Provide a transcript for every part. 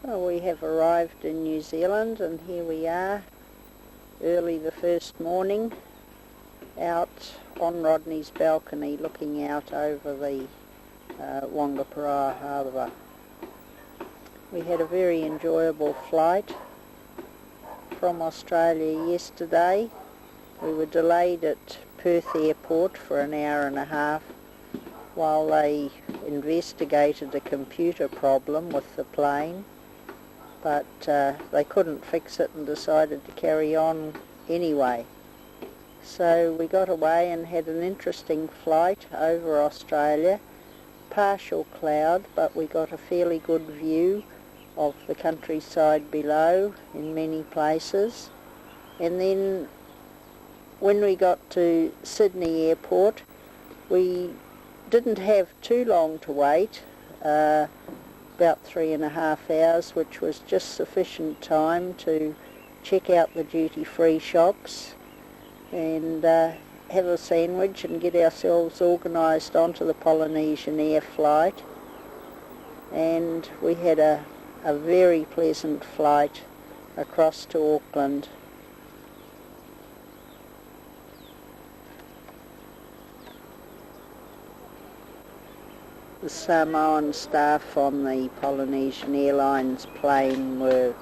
Well, we have arrived in New Zealand, and here we are, early the first morning, out on Rodney's balcony looking out over the Wangaparaoa Harbour. We had a very enjoyable flight from Australia yesterday. We were delayed at Perth Airport for an hour and a half while they investigated a computer problem with the plane, but they couldn't fix it and decided to carry on anyway. So we got away and had an interesting flight over Australia, partial cloud, but we got a fairly good view of the countryside below in many places. And then when we got to Sydney Airport, we didn't have too long to wait, about 3.5 hours, which was just sufficient time to check out the duty-free shops and have a sandwich and get ourselves organised onto the Polynesian Air flight. And we had a very pleasant flight across to Auckland. The Samoan staff on the Polynesian Airlines plane were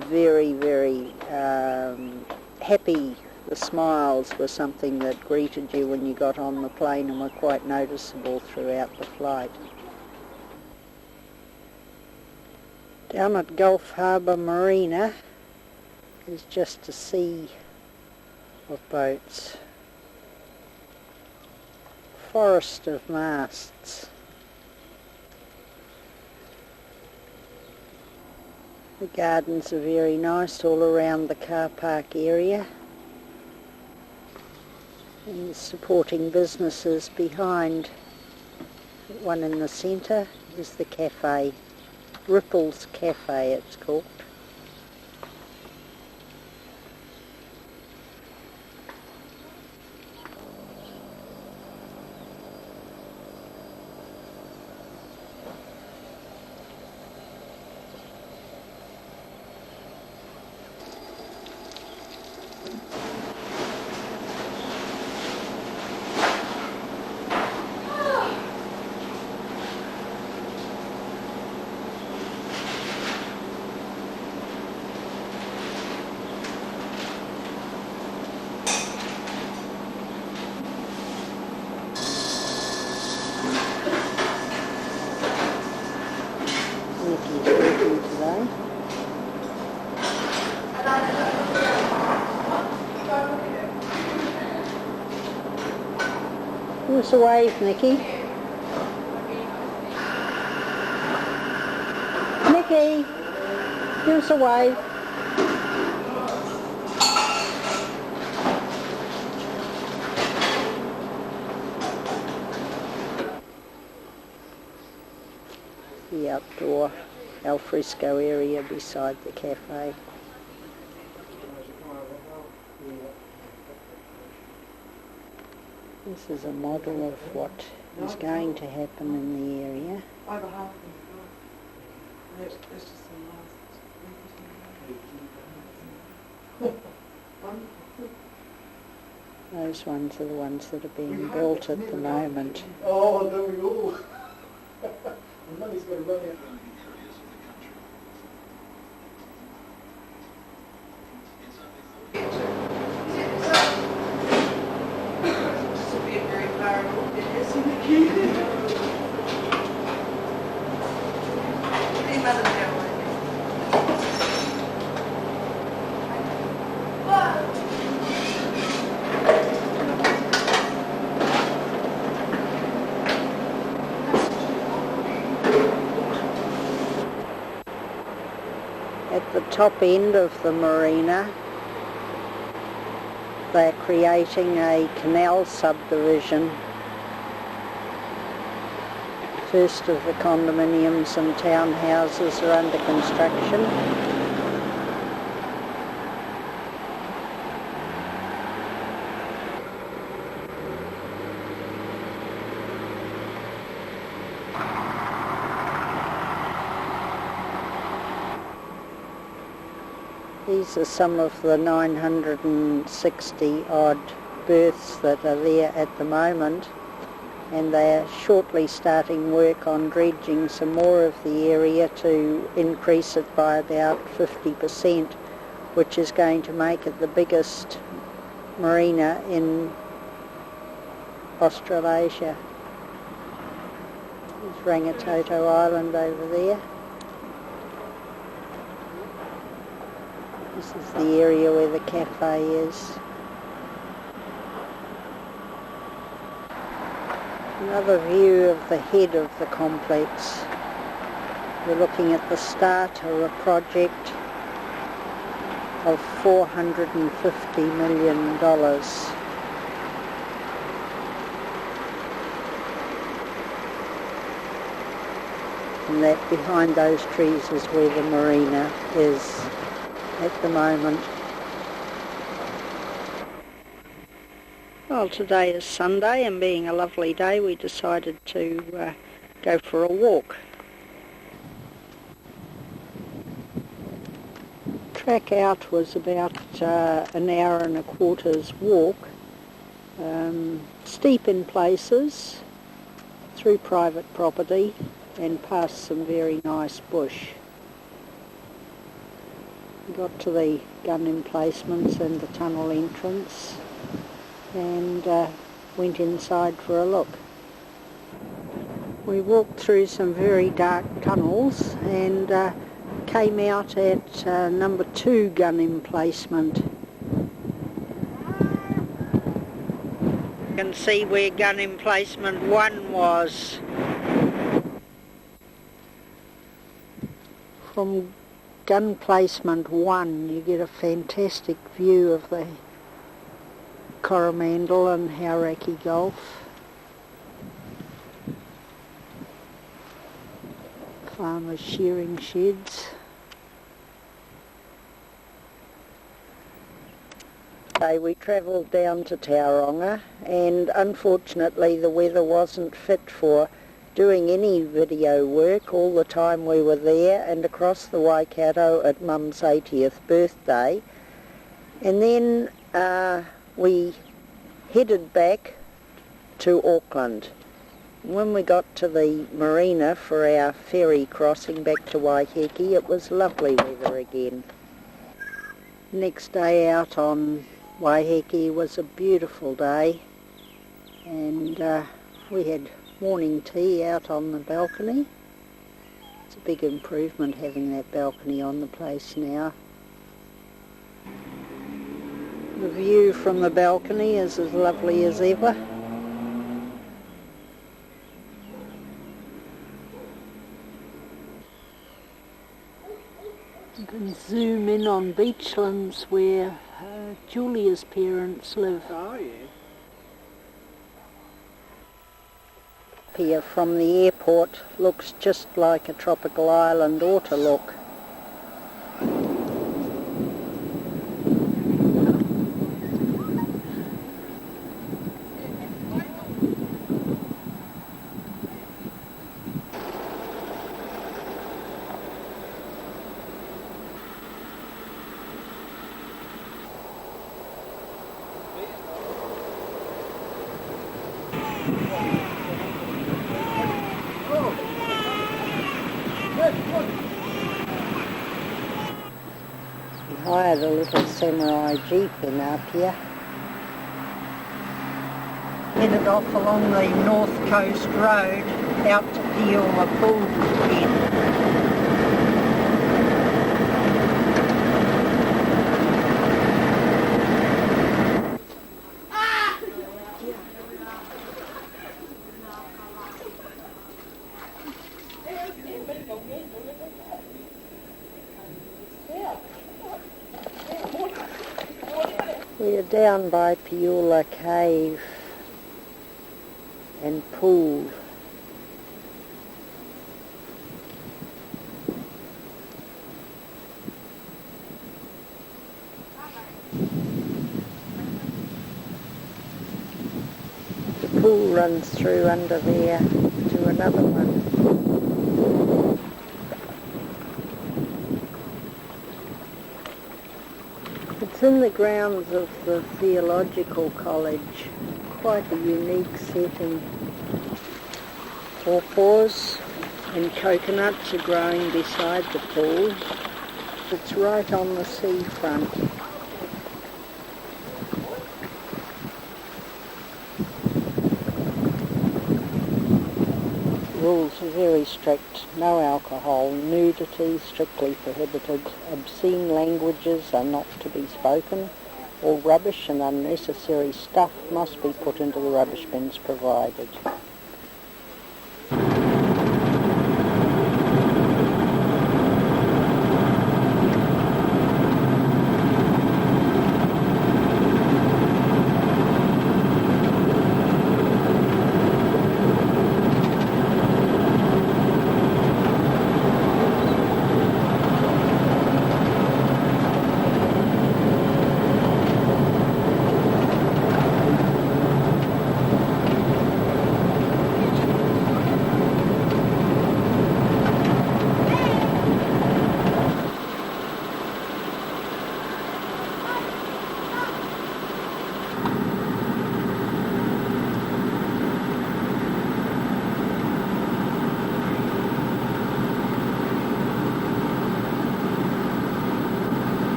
very, very happy. The smiles were something that greeted you when you got on the plane and were quite noticeable throughout the flight. Down at Gulf Harbour Marina is just a sea of boats. Forest of masts. The gardens are very nice all around the car park area, and the supporting businesses behind. One in the centre is the cafe, Ripple's Cafe it's called. Give us a wave, Nikki. Nikki, give us a wave. The outdoor alfresco area beside the cafe. This is a model of what is going to happen in the area. Over half of them. That's just the last. Those ones are the ones that are being built at the moment. Oh, there we go. The money's got to run out. At the top end of the marina, they're creating a canal subdivision. First of the condominiums and townhouses are under construction. These are some of the 960 odd berths that are there at the moment, and they are shortly starting work on dredging some more of the area to increase it by about 50%, which is going to make it the biggest marina in Australasia. There's Raratonga Island over there. This is the area where the cafe is. Another view of the head of the complex. We're looking at the start of a project of $450 million. And that behind those trees is where the marina is at the moment. Well, today is Sunday, and being a lovely day, we decided to go for a walk. Track out was about an hour and a quarter's walk, steep in places, through private property and past some very nice bush. We got to the gun emplacements and the tunnel entrance and went inside for a look. We walked through some very dark tunnels and came out at number 2 gun emplacement. You can see where gun emplacement 1 was. From gun placement 1 you get a fantastic view of the Coromandel and Hauraki Gulf. Farmers' shearing sheds. We travelled down to Tauranga, and unfortunately the weather wasn't fit for doing any video work all the time we were there and across the Waikato at Mum's 80th birthday. And then we headed back to Auckland. When we got to the marina for our ferry crossing back to Waiheke, it was lovely weather again. Next day out on Waiheke was a beautiful day, and we had morning tea out on the balcony. It's a big improvement having that balcony on the place now. The view from the balcony is as lovely as ever. You can zoom in on Beachlands where Julia's parents live. Oh, yeah. Here from the airport looks just like a tropical island ought to look. Hired a little samurai jeep in up here. Headed off along the North Coast Road out to Paorla Pool Head. We are down by Paorla Cave and Pool. The pool runs through under there to another one. in the grounds of the Theological College. Quite a unique setting. Pawpaws and coconuts are growing beside the pool. It's right on the seafront. Rules are very strict. No alcohol, nudity strictly prohibited, obscene languages are not to be spoken, all rubbish and unnecessary stuff must be put into the rubbish bins provided.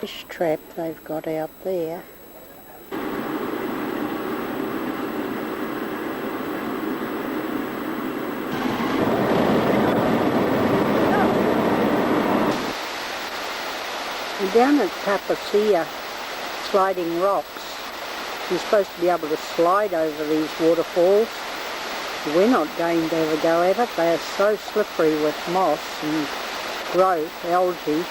Fish trap they've got out there. And down at Tapa, sliding rocks, you're supposed to be able to slide over these waterfalls. We're not going to ever go at it. They are so slippery with moss and growth, algae.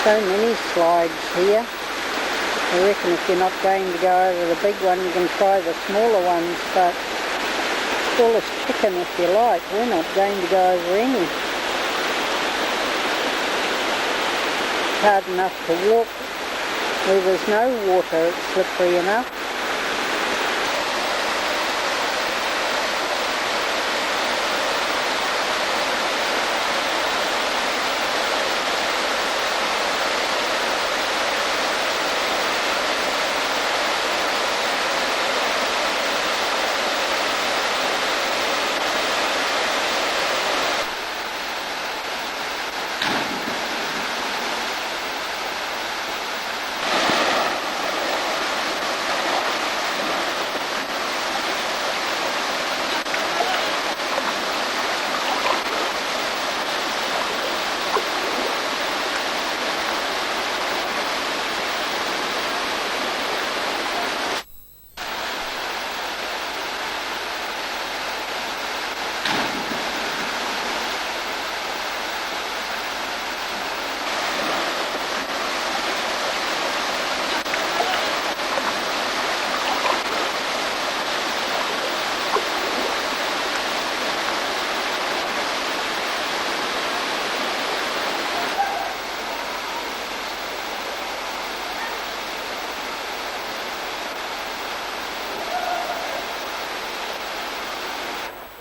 So many slides here. I reckon if you're not going to go over the big one, you can try the smaller ones, but call us chicken if you like. We're not going to go over any. It's hard enough to walk where there's no water, it's slippery enough.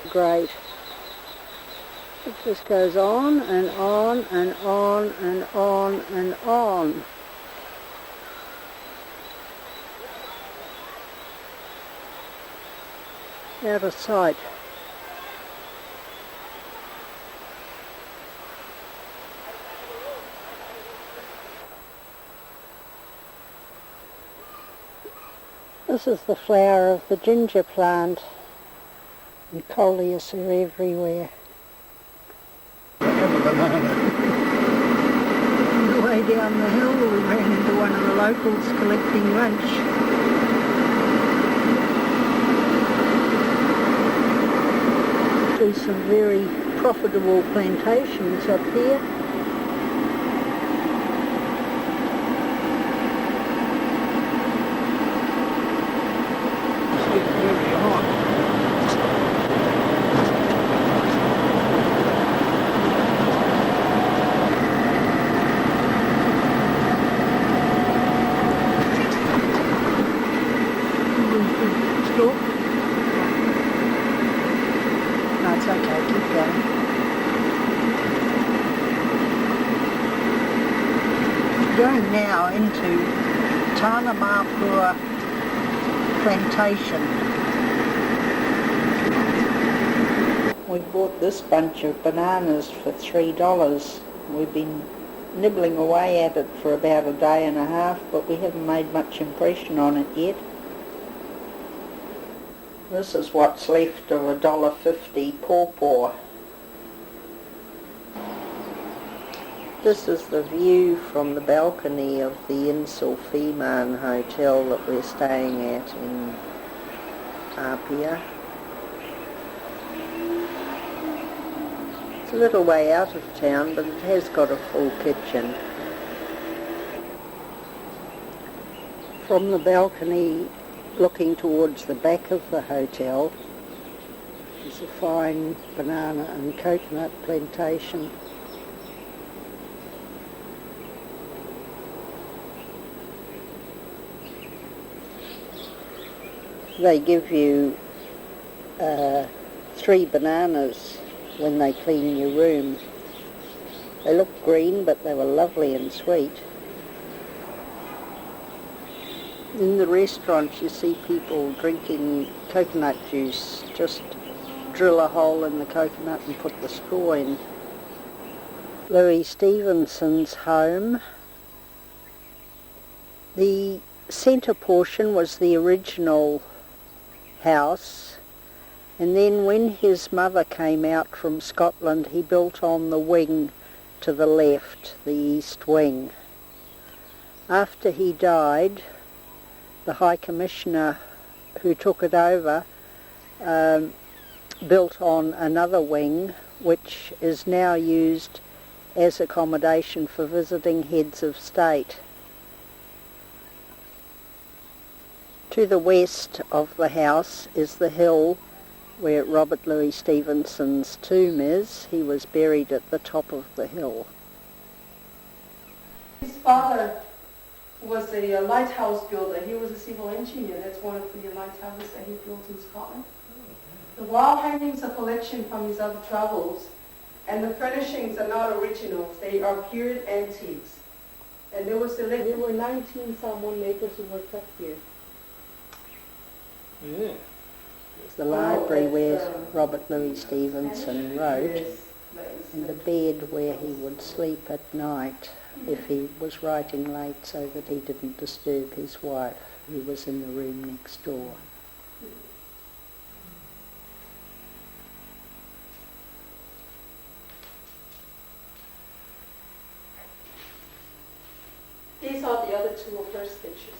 Great. It just goes on and on and on and on and on. Out of sight. This is the flower of the ginger plant. And coleus are everywhere. have a banana. On the way down the hill we ran into one of the locals collecting lunch. There's some very profitable plantations up here. Going now into Tanamapua plantation. We bought this bunch of bananas for $3. We've been nibbling away at it for about a day and a half, but we haven't made much impression on it yet. This is what's left of $1.50 pawpaw. This is the view from the balcony of the Insulfiman Hotel that we're staying at in Apia. It's a little way out of town, but it has got a full kitchen. From the balcony, looking towards the back of the hotel, is a fine banana and coconut plantation. They give you 3 bananas when they clean your room. They look green, but they were lovely and sweet. In the restaurants you see people drinking coconut juice. Just drill a hole in the coconut and put the straw in. Loui Stevenson's home. The centre portion was the original house, and then when his mother came out from Scotland he built on the wing to the left, the east wing. After he died, the High Commissioner who took it over built on another wing, which is now used as accommodation for visiting heads of state. To the west of the house is the hill where Robert Loui Stevenson's tomb is. He was buried at the top of the hill. His father was a lighthouse builder. He was a civil engineer. That's one of the lighthouses that he built in Scotland. The wall hangings are collection from his other travels, and the furnishings are not originals. They are pure antiques. And there were 19 someone laborers who worked up here. Yeah. It's the library where Robert Loui Stevenson wrote, and the bed where he would sleep at night if he was writing late, so that he didn't disturb his wife, who was in the room next door. These are the other two of her sketches.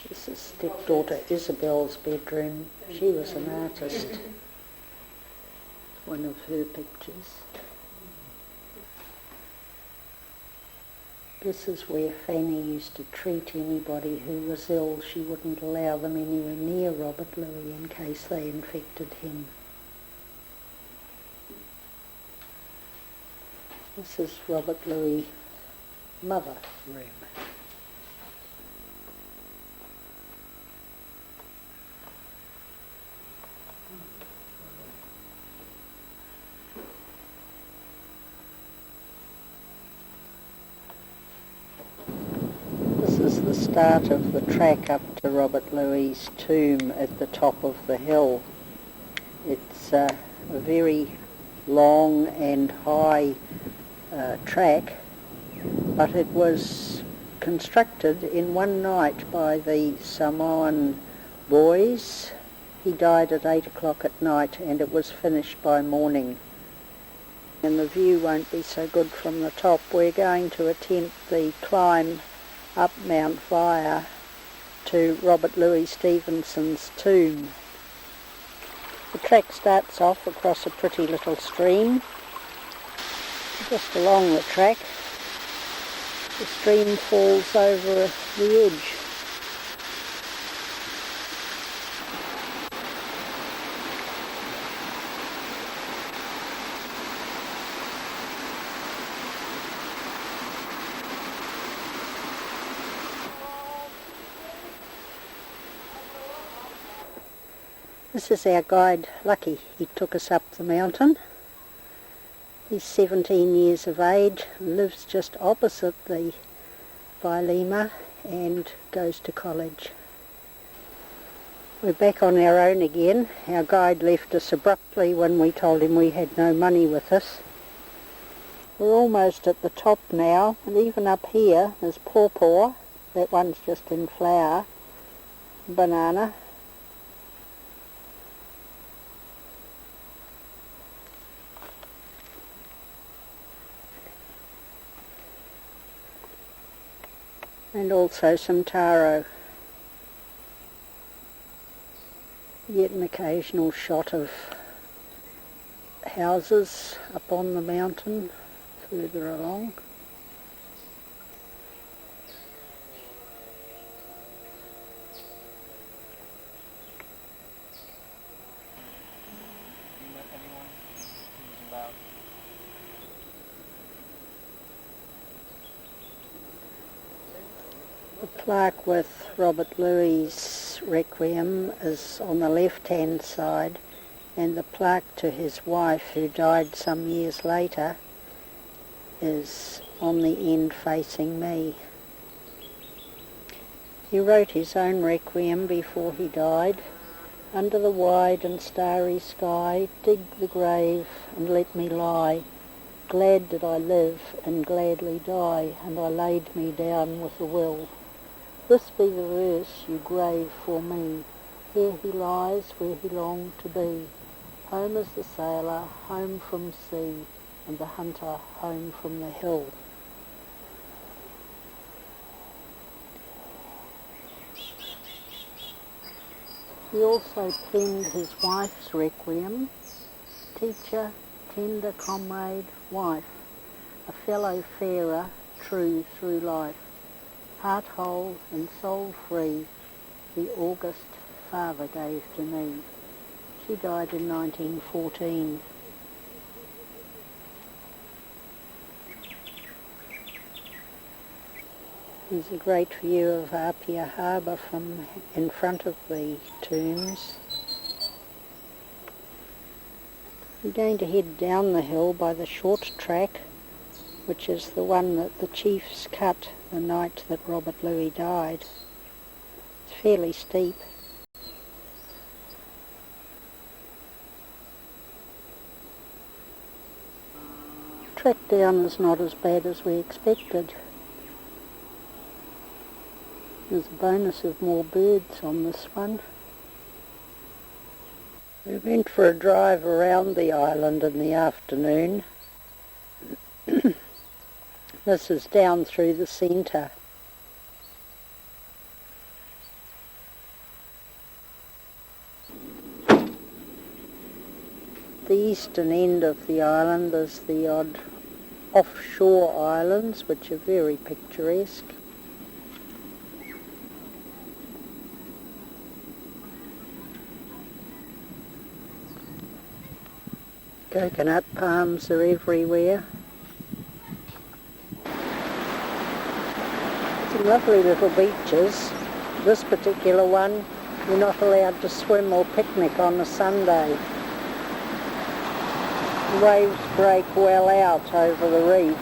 This is stepdaughter Isabel's bedroom. She was an artist. One of her pictures. This is where Fanny used to treat anybody who was ill. She wouldn't allow them anywhere near Robert Loui in case they infected him. This is Robert Loui' mother room. This is the start of the track up to Robert Louis' tomb at the top of the hill. It's a very long and high track, but it was constructed in one night by the Samoan boys He died at 8 o'clock at night and it was finished by morning. And the view won't be so good from the top. We're going to attempt the climb up Mount Via to Robert Loui Stevenson's tomb. The track starts off across a pretty little stream. Just along the track, the stream falls over the edge. This is our guide, Lucky. He took us up the mountain. He's 17 years of age, lives just opposite the Vailima and goes to college. We're back on our own again. Our guide left us abruptly when we told him we had no money with us. We're almost at the top now, and even up here there's pawpaw, that one's just in flower, banana. And also some taro. You get an occasional shot of houses up on the mountain further along. The plaque with Robert Louis's requiem is on the left-hand side, and the plaque to his wife, who died some years later, is on the end facing me. He wrote his own requiem before he died. Under the wide and starry sky, dig the grave and let me lie. Glad did I live and gladly die, and I laid me down with a will. This be the verse you grave for me. Here he lies where he longed to be. Home is the sailor, home from sea, and the hunter home from the hill. He also penned his wife's requiem. Teacher, tender comrade, wife, a fellow farer, true through life. Heart whole and soul free, the August father gave to me. She died in 1914. There's a great view of Apia Harbour from in front of the tombs. We're going to head down the hill by the short track, which is the one that the chiefs cut the night that Robert Loui died. It's fairly steep. The track down is not as bad as we expected. There's a bonus of more birds on this one. We went for a drive around the island in the afternoon. This is down through the centre. The eastern end of the island is the odd offshore islands, which are very picturesque. Coconut palms are everywhere. Some lovely little beaches. This particular one, you're not allowed to swim or picnic on a Sunday. The waves break well out over the reef,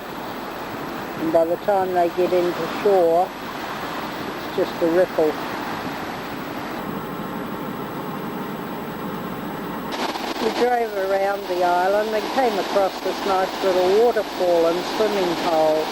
and by the time they get into shore, it's just a ripple. We drove around the island and came across this nice little waterfall and swimming hole.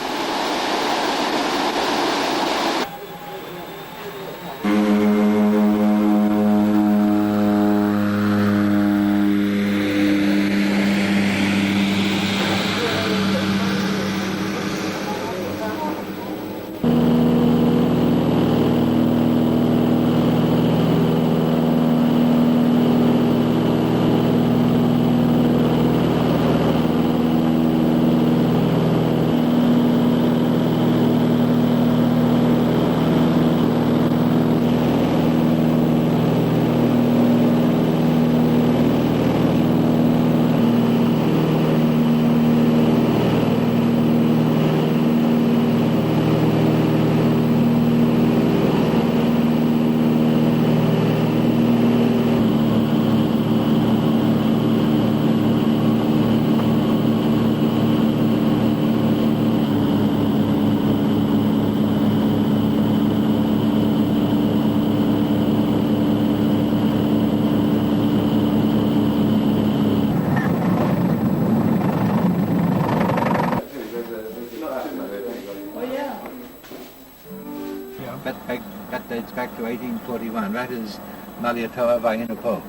dates back to 1841. That is Malietoa Vahinupo.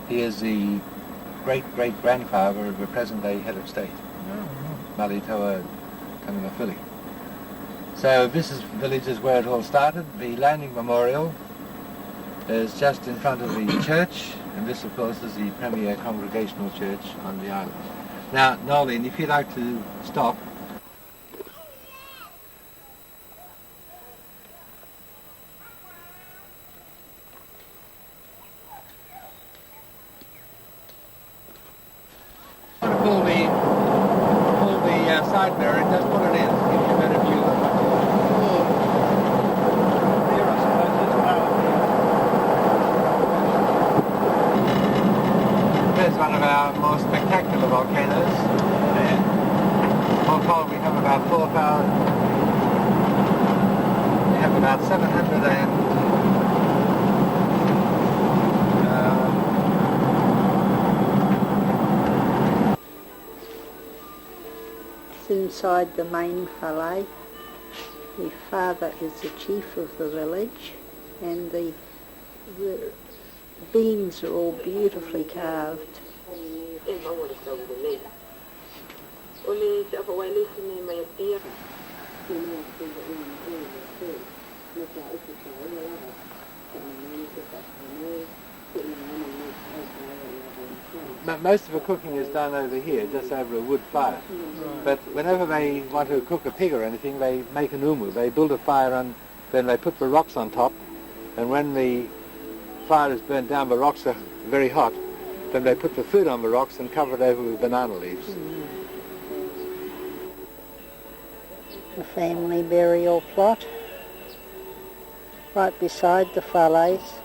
He is the great-great-grandfather of the present-day head of state, Malietoa Kanganafili. So this village is where it all started. The landing memorial is just in front of the church, and this, of course, is the premier congregational church on the island. Now, Nolan, if you'd like to stop. Pull the side mirror and just put it in. Give you a better view of what Here, I suppose, is There's one of our more spectacular volcanoes. All told, we have about 4,000. We have about 700 and. Inside the main whare. The father is the chief of the village, and the beams are all beautifully carved. Most of the cooking is done over here, just over a wood fire. Right. But whenever they want to cook a pig or anything, they make an umu. They build a fire on, then they put the rocks on top, and when the fire is burnt down, the rocks are very hot, then they put the food on the rocks and cover it over with banana leaves. A family burial plot right beside the whales.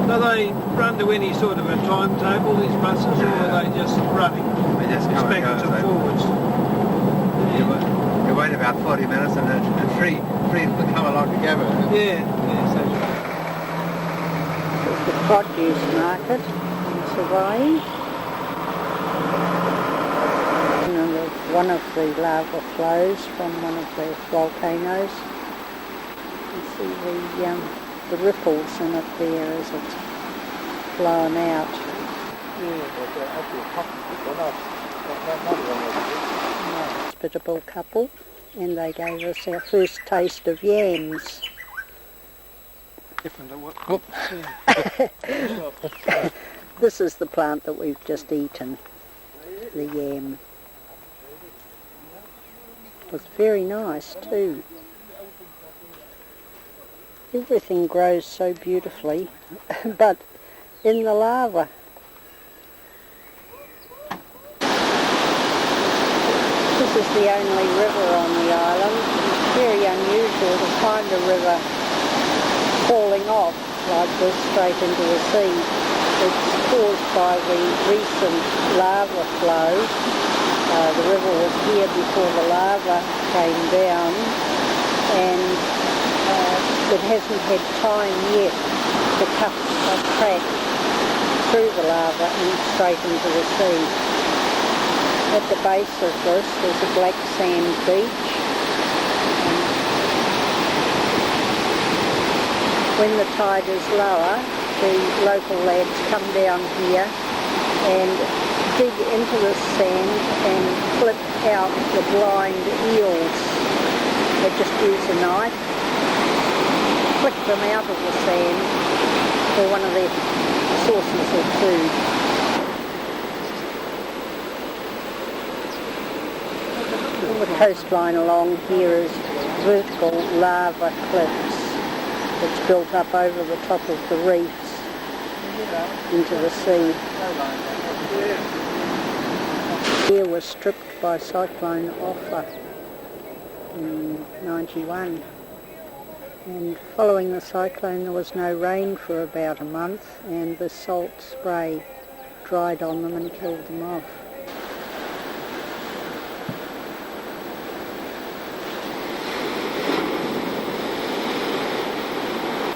Do they run to any sort of a timetable, these buses, or are they just running? They just come backwards and forwards. You wait about 40 minutes and it's free to come along together. Yeah. There's the produce market in Savaii. And one of the lava flows from one of the volcanoes. You see the ripples in it there as it's blown out. Hospitable couple, and they gave us our first taste of yams. Different to what? This is the plant that we've just eaten, the yam. It was very nice too. Everything grows so beautifully, but in the lava. This is the only river on the island. It's very unusual to find a river falling off like this straight into the sea. It's caused by the recent lava flow. The river was here before the lava came down, and it hasn't had time yet to cut a crack through the lava and straight into the sea. At the base of this there's a black sand beach. When the tide is lower, the local lads come down here and dig into the sand and flip out the blind eels. They just use a knife, flick them out of the sand for one of their sources of food. All the coastline along here is vertical lava cliffs that's built up over the top of the reefs into the sea. Here was stripped by Cyclone Offa in 91. And following the cyclone there was no rain for about a month, and the salt spray dried on them and killed them off.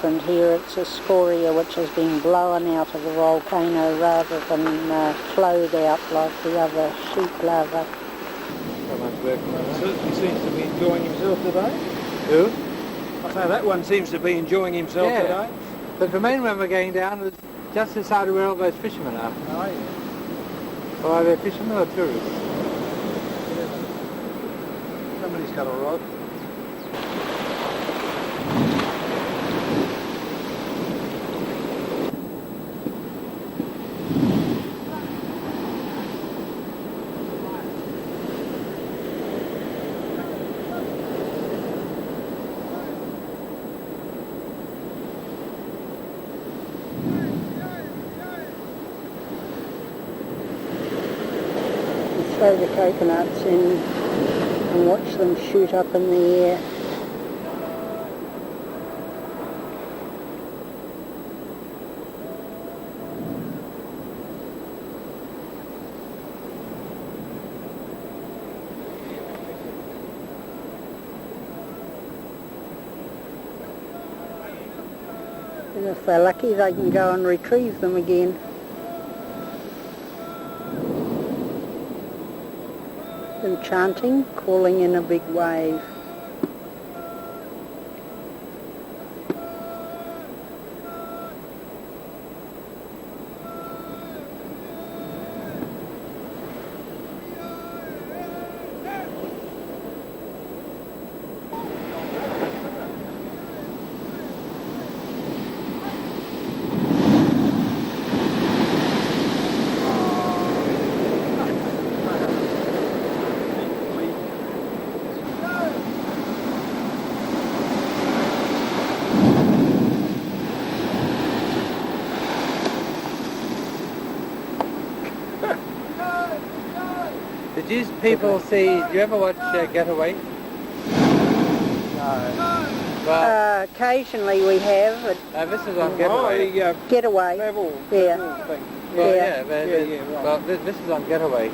And here it's a scoria which has been blown out of the volcano rather than flowed out like the other sheet lava. working on that. Certainly seems to be enjoying himself today. Who? I say that one seems to be enjoying himself Yeah. today. But the main one we're going down is just inside of where all those fishermen are. Oh, yeah. Or are they fishermen or tourists? Somebody's got a rod. Throw the coconuts in and watch them shoot up in the air. And if they're lucky, they can go and retrieve them again. And chanting, calling in a big wave. Did you people see, do you ever watch Getaway? No. Well, Occasionally we have, but this is on Oh, Getaway. the getaway. level Yeah. thing. Well, Yeah. but- Yeah, right. well, this is on Getaway.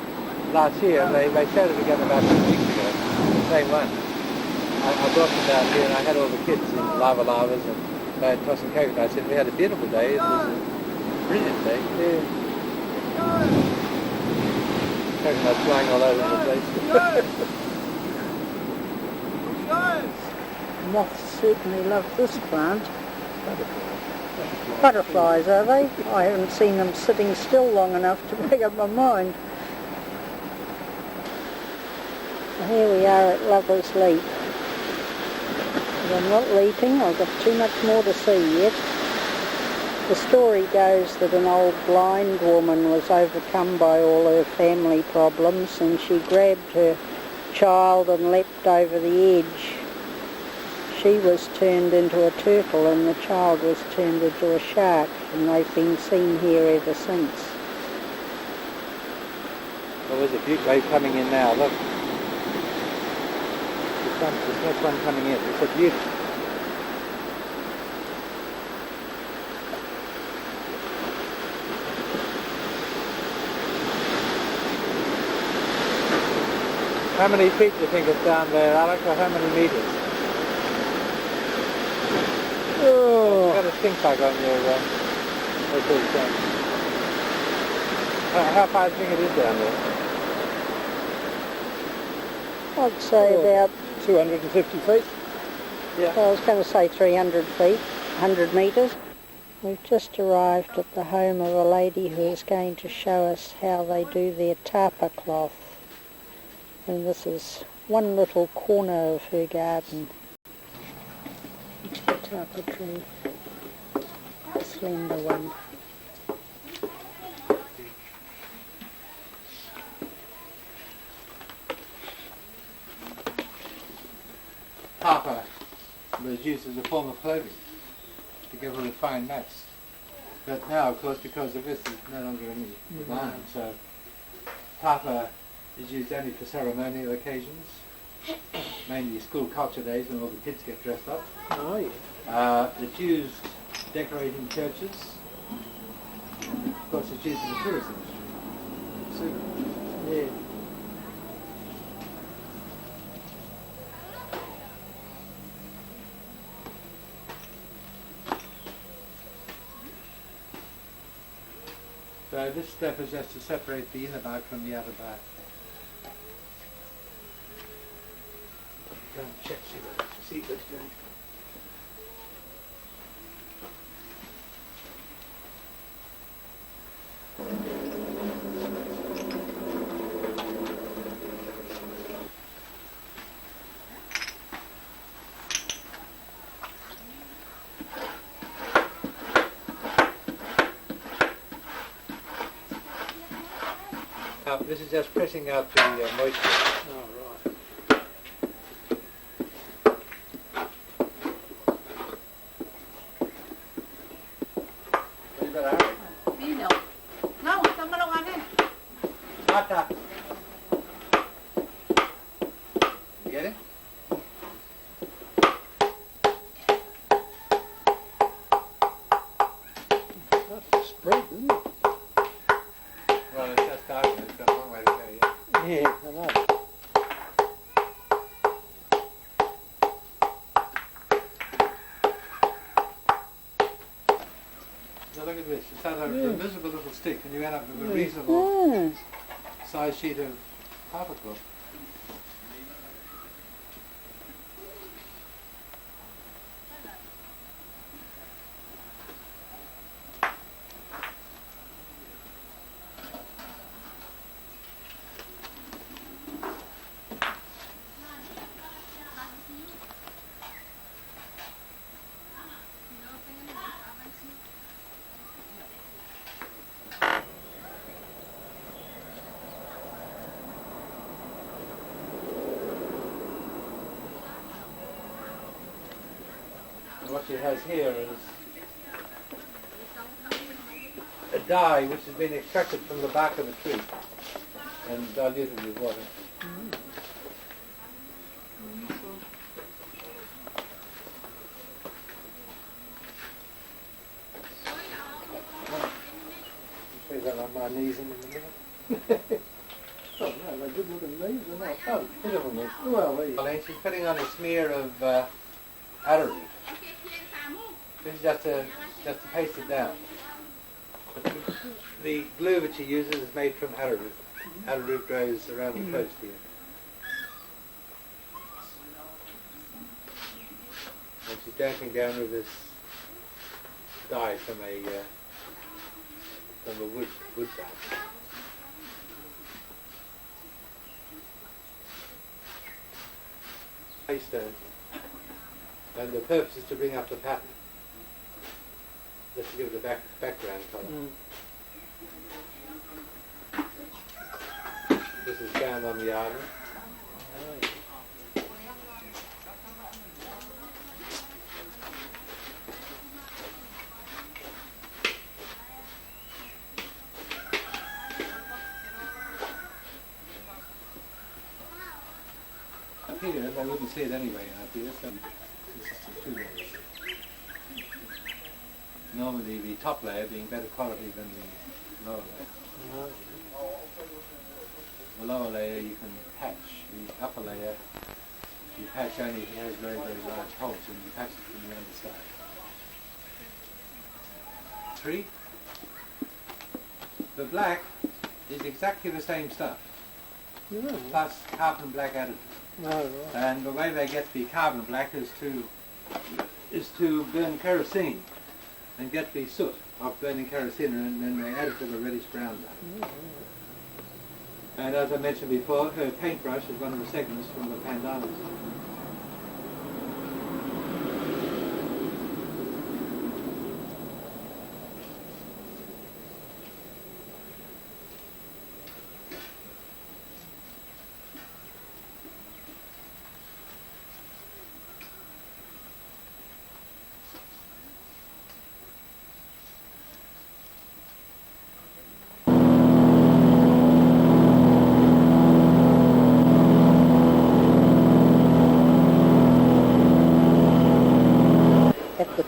Last year, they showed it again about 2 weeks ago. The same one. I brought them down here and I had all the kids in lava lavas and they had tossing coconut. I said, we had a beautiful day. It was a brilliant day. Yeah. Coconuts flying all over the place. Moths certainly love this plant. Butterflies, are they? I haven't seen them sitting still long enough to make up my mind. Here we are at Lover's Leap. But I'm not leaping, I've got too much more to see yet. The story goes that an old blind woman was overcome by all her family problems and she grabbed her child and leapt over the edge. She was turned into a turtle and the child was turned into a shark, and they've been seen here ever since. Well, there's a butte wave coming in now, look. This next one coming in, it's a butte. How many feet do you think it's down there, Alec, or how many meters? Oh, You've got a stink bug on your how far do you think it is down there? I'd say about, 250 feet. I was going to say 300 feet, 100 metres. We've just arrived at the home of a lady who is going to show us how they do their tapa cloth. And this is one little corner of her garden. It's a tapa tree, a slender one. Tapa was used as a form of clothing to give rid of fine mats. But now, of course, because of this, there's no longer any demand, so tapa is used only for ceremonial occasions, mainly school culture days when all the kids get dressed up. Oh, yeah. It's used decorating churches. Of course, it's used in the tourist industry. Yeah. So this step is just to separate the inner bark from the outer bark. check, see what's going. This is just pressing out the moisture. Oh, right. You better hurry. No, están malogando. Tata. You get it? That's spread, isn't it? Well, it's just starting. It's got a long way to go yet. Yeah, I know. Now look at this. It's out of a miserable little stick, and you end up with a reasonable size sheet of paper cloth. And what she has here is a dye which has been extracted from the bark of a tree and diluted with water. I'll that on my knees in a minute. Oh, no, they did look at me. They're not. Oh, Hit it with me. well, there you go. Well, she's putting on a smear of arrowroot. This is just to paste it down. But the glue that she uses is made from arrowroot. Arrowroot grows around the coast here. And she's damping down with this dye from a wood bark. Stone. And the purpose is to bring up the pattern, just to give it a background colour. This is found on the island. Up here, they wouldn't see it anyway up here, so this is the 2 layers. Normally the top layer being better quality than the lower layer. The lower layer you can patch, the upper layer you patch only if it has very, very large holes, and you patch it from the underside. 3. The black is exactly the same stuff, plus carbon black additive. Oh, right. And the way they get the carbon black is to burn kerosene and get the soot of burning kerosene, and then they add it to the reddish brown dye. And as I mentioned before, her paintbrush is one of the segments from the pandanus.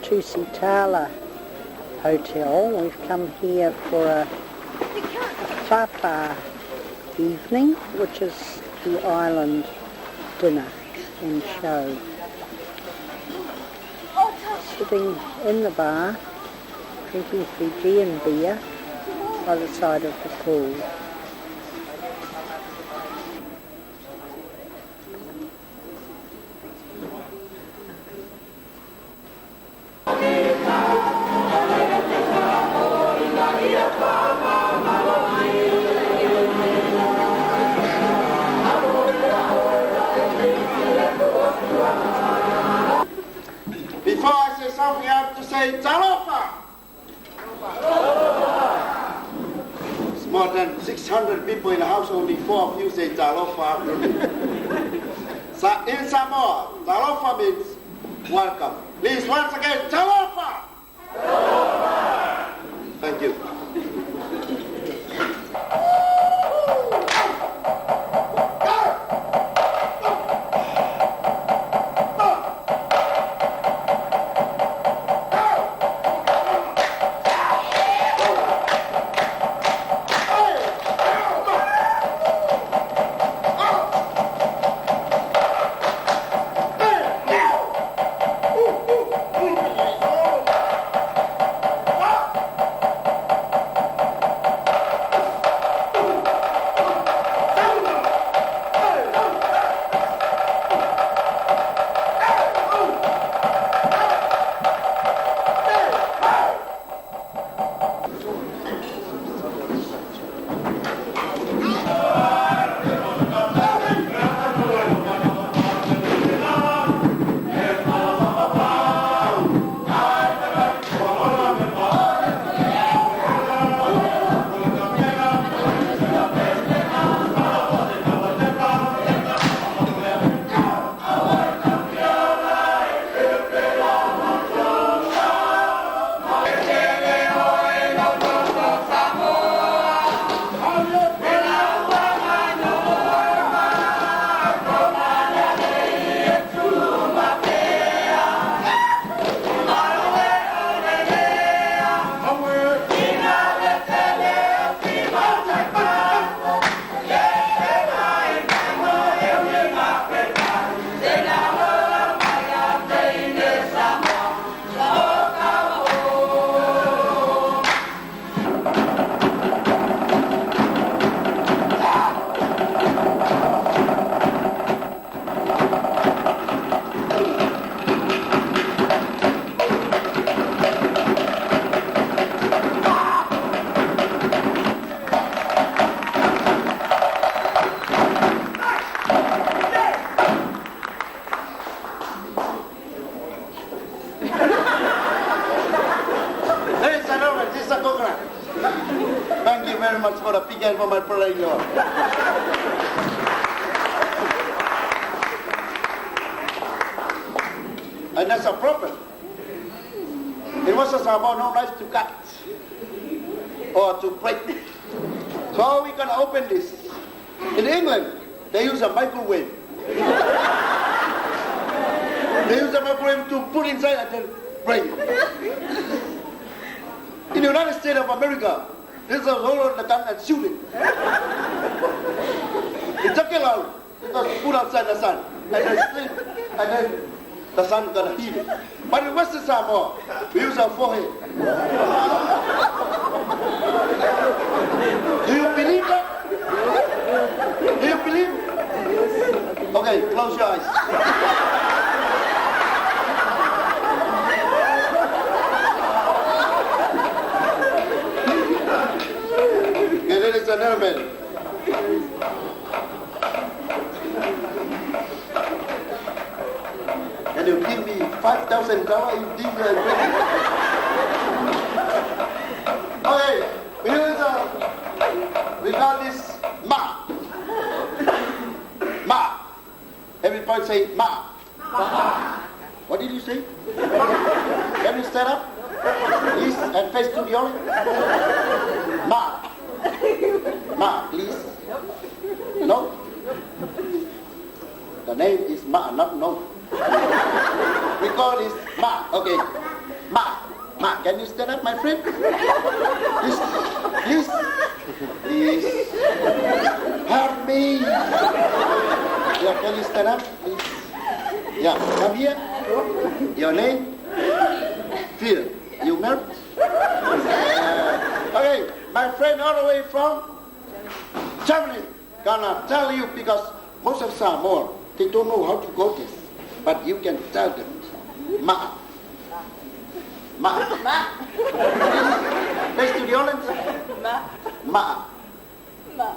Tusitala Hotel. We've come here for a FaFa evening, which is the island dinner and show. Sitting in the bar, drinking Fijian beer by the side of the pool. say talofa. It's more than 600 people in the house, only 4 of you say talofa. In Samoa, talofa means welcome. Please, once again, talofa. Thank you. Thank you very much for the pig and for my brother-in-law. And that's a problem. In Western Samoa, no knife to cut or to break. So how are we going to open this? In England, they use a microwave. They use a microwave to put inside and then break. In the United States of America, this is hold the gun and shoot it. It's okay now, because put outside the sun, and then sleep, and then the sun gonna heat it. But in Western Samoa, we use our forehead. Do you believe that? Do you believe? Okay, close your eyes. And then it's another man. And you give me $5,000 if this is breaking. Okay, we call this ma. Ma. Everybody say ma. Ma. What did you say? Can you stand up? Please, and face to the audience. Ma. Ma, please. No? The name is Ma, not no. We call this Ma. Okay. Ma. Ma, can you stand up, my friend? Please. Please. Please. Help me. Yeah, can you stand up, please? Yeah, come here. Your name? Phil. You married? Okay, my friend all the way from Germany gonna tell you, because most of Samoa, they don't know how to go this. But you can tell them. Ma. Ma. Ma. Face to the audience. Ma. Ma. Ma.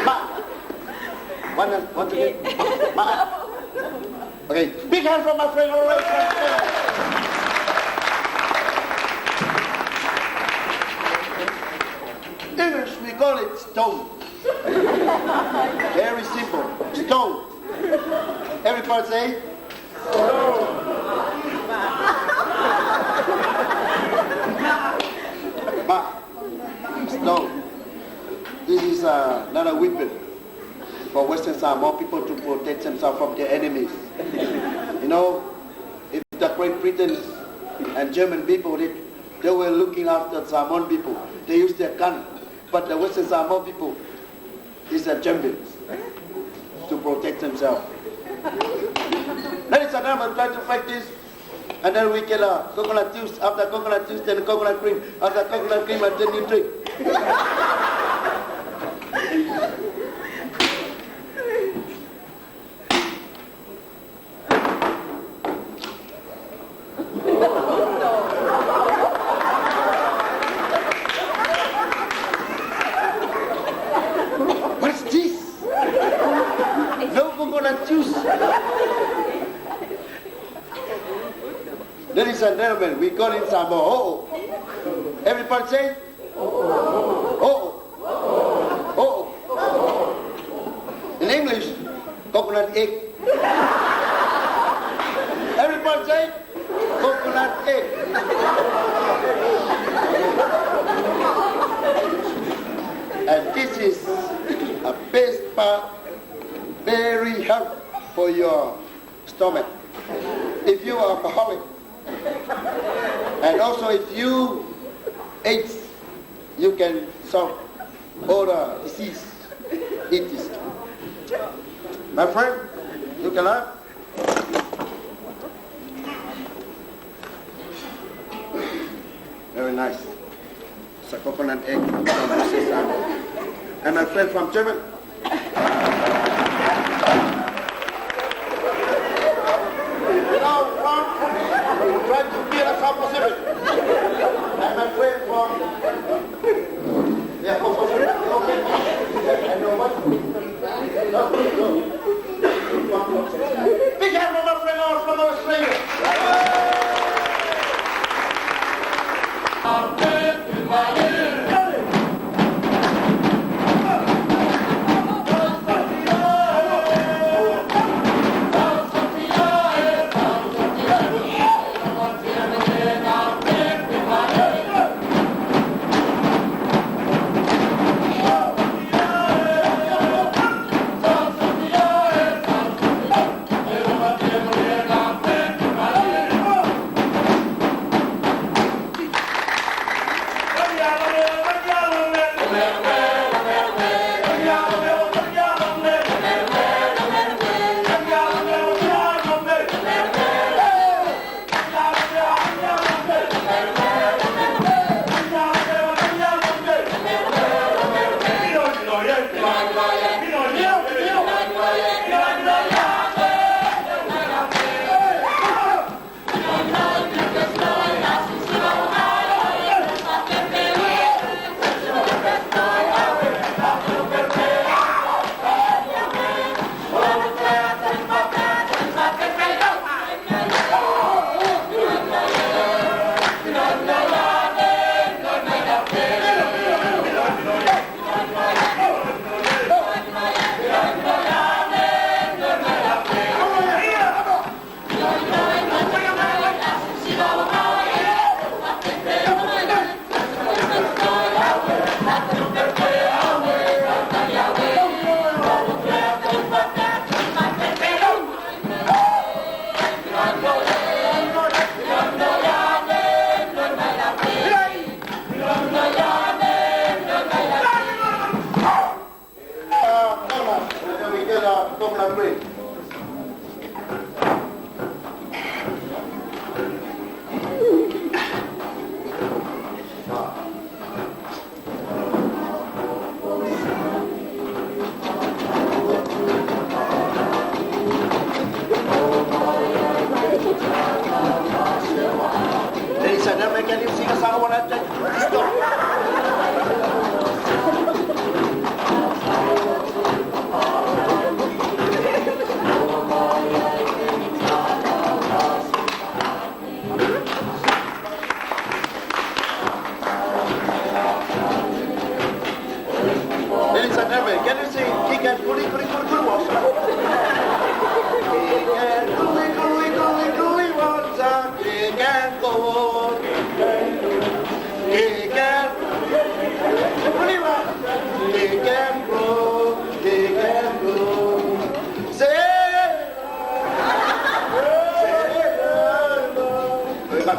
Ma. One again. Ma. Okay, big hand for my friend all the way from Germany. call it stone. Very simple. Stone. Everybody say? Stone. This is not a weapon for Western Samoa people to protect themselves from their enemies. You know, if the Great Britain and German people, they were looking after Samoan people. They used their gun. But the Western Samoa people is the Germans to protect themselves. Ladies and gentlemen, try to practice. And then we get coconut juice. After coconut juice, then coconut cream. After coconut cream, and then you drink. What's this? No coconut juice. Ladies and gentlemen, we got in Samoa. Oh, everybody say? Oh, oh. In English, coconut egg. Everybody say? Coconut egg. And this is a best part, very healthy for your stomach. If you are alcoholic, and also if you eat, you can solve all the disease. Eat this. My friend, you can have. Very nice. It's a coconut egg from Western Samoa. And my friend from Germany. Try to be in the South Pacific. And my friend from Pacific. Okay. And know what? Big hand for my friend from Australia. Can you sing a song when I stop?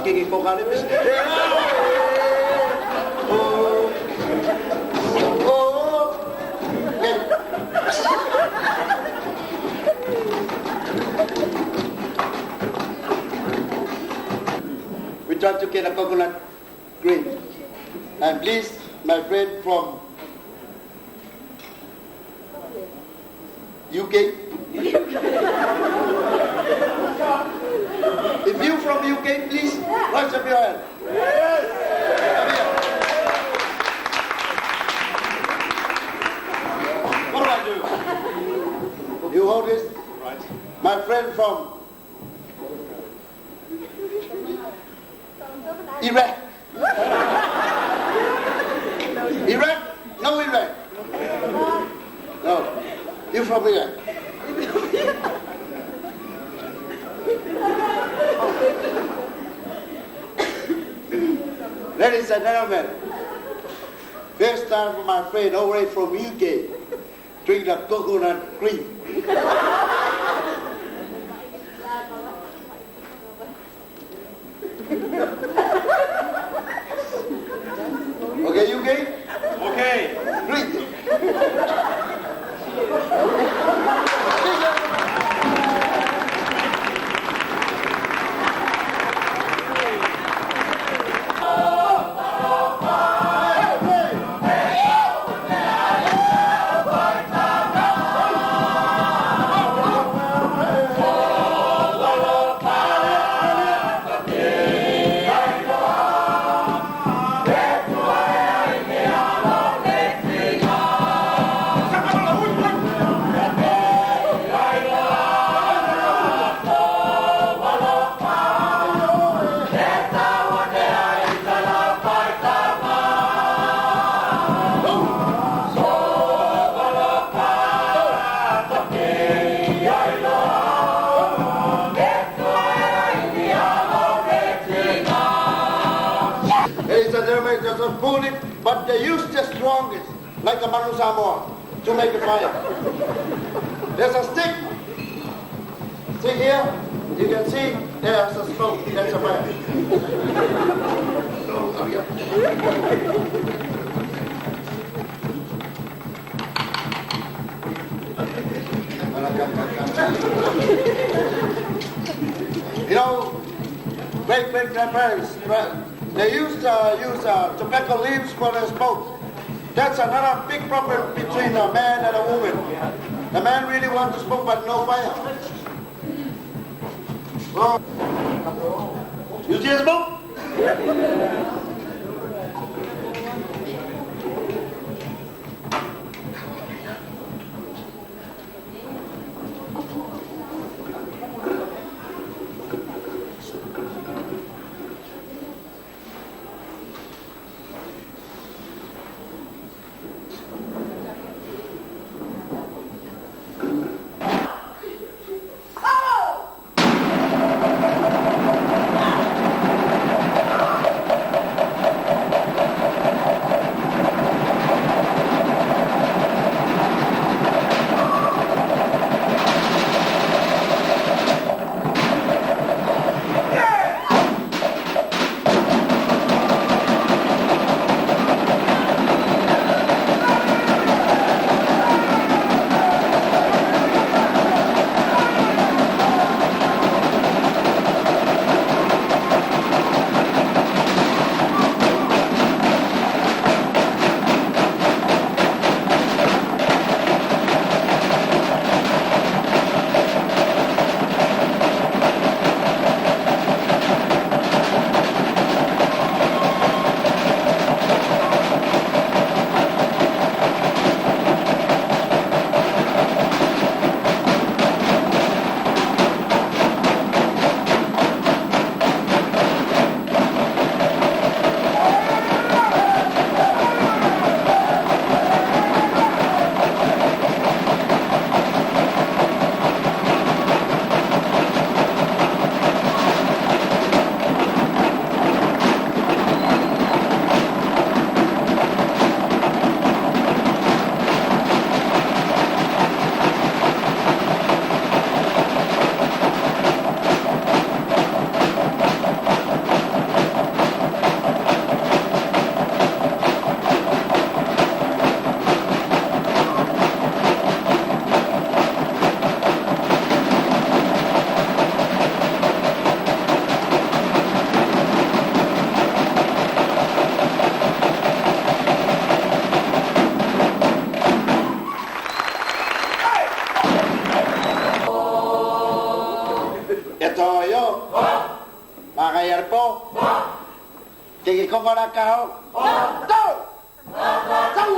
kiki pokalips. We try to get a coconut green. And please, my friend from UK. If you from UK, please raise up your hand. Come here. What do I do? You hold this? Right. My friend from Iraq. Iraq? No Iraq. No. You from Iraq? Ladies and gentlemen, first time for my friend all the way from UK, drink the coconut cream. Okay, UK? Okay. Drink it. But they use the strongest, like a Manu Samoa, to make a fire. There's a stick. See here? You can see there's a smoke. That's a fire. You know, great grandparents, they used to use tobacco leaves for the smoke. That's another big problem between a man and a woman. The man really wants to smoke, but no fire. Well, you see the smoke? toyo. Makayarpo. Tiki kongora kao. Go! Go!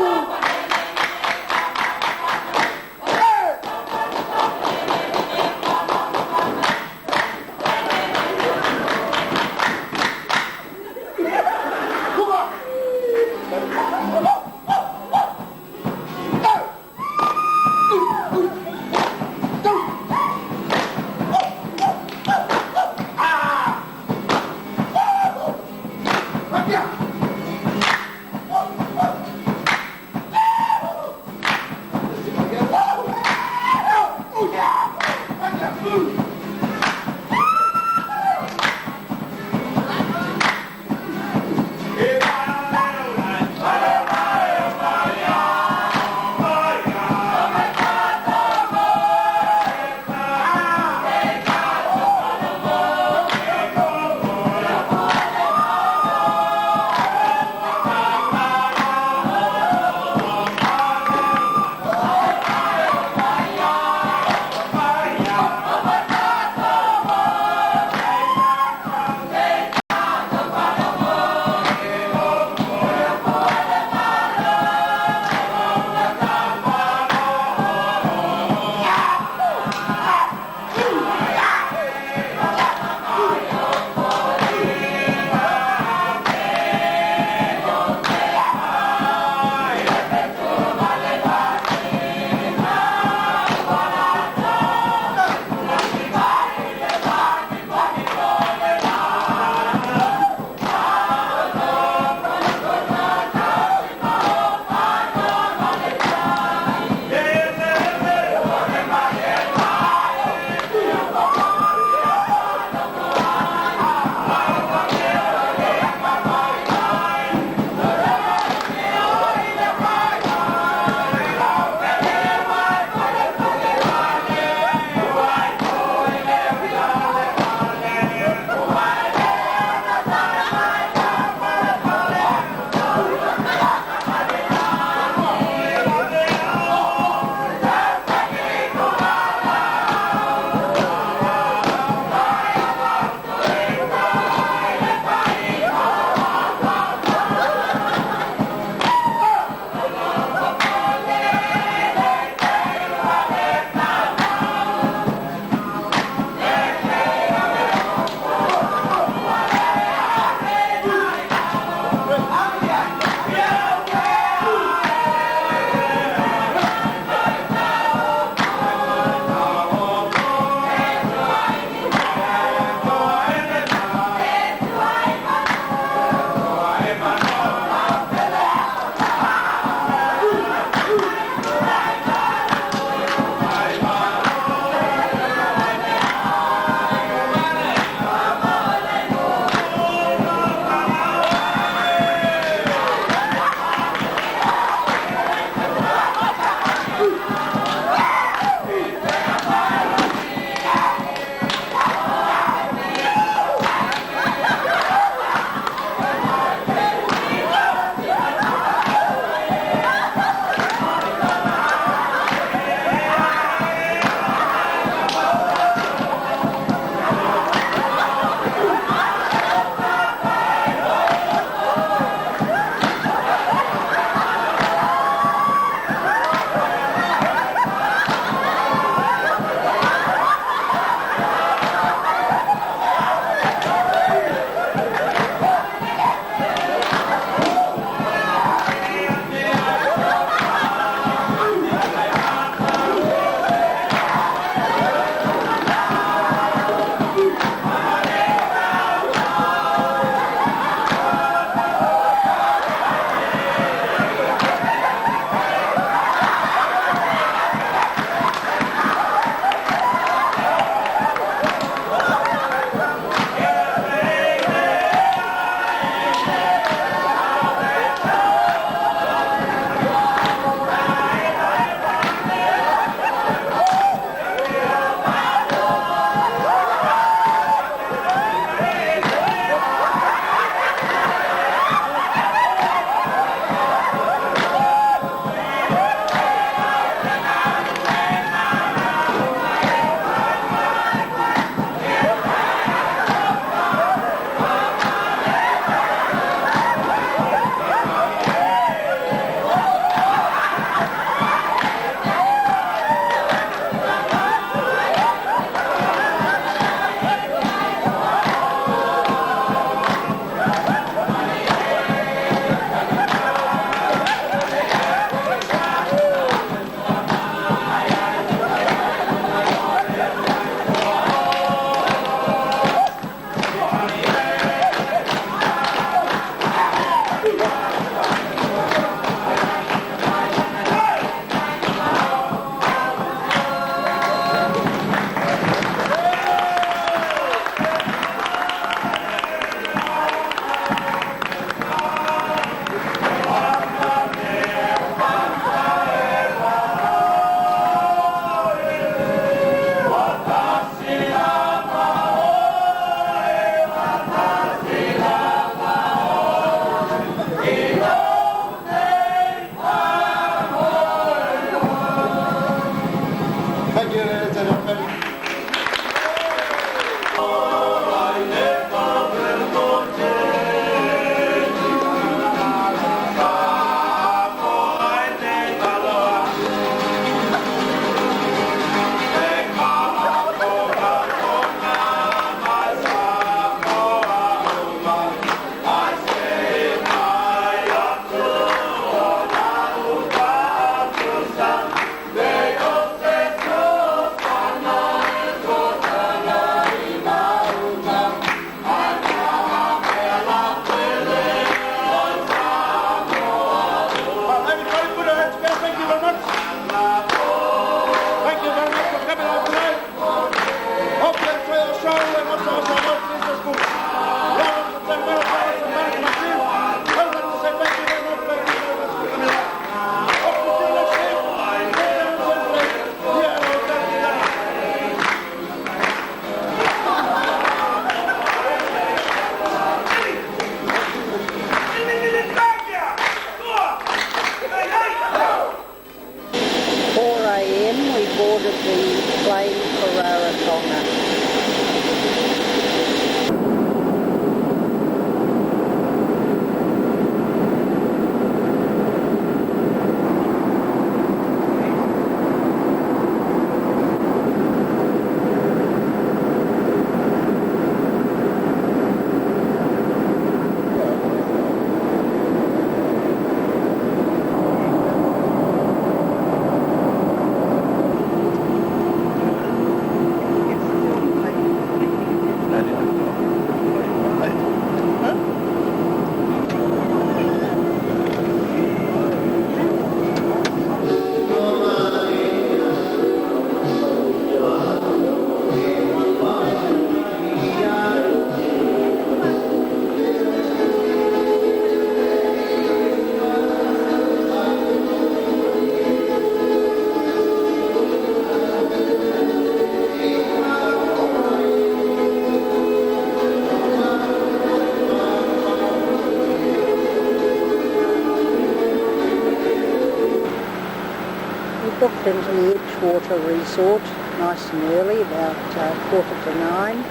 into the Edgewater Resort nice and early, about 9:15.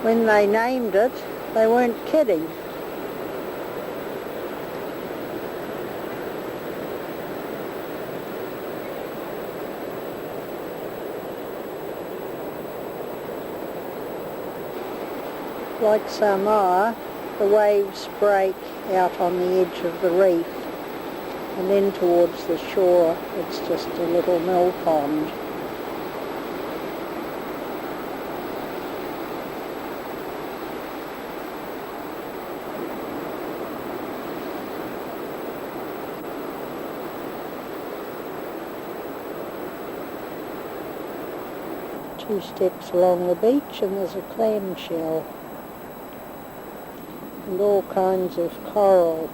When they named it, they weren't kidding. Like Samoa, the waves break out on the edge of the reef, and then towards the shore it's just a little mill pond. Two steps along the beach and there's a clamshell and all kinds of coral.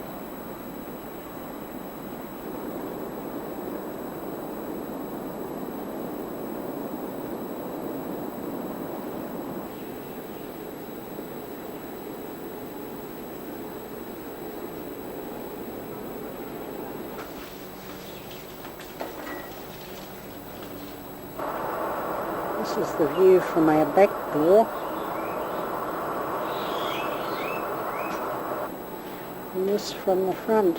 This is the view from our back door. And this from the front.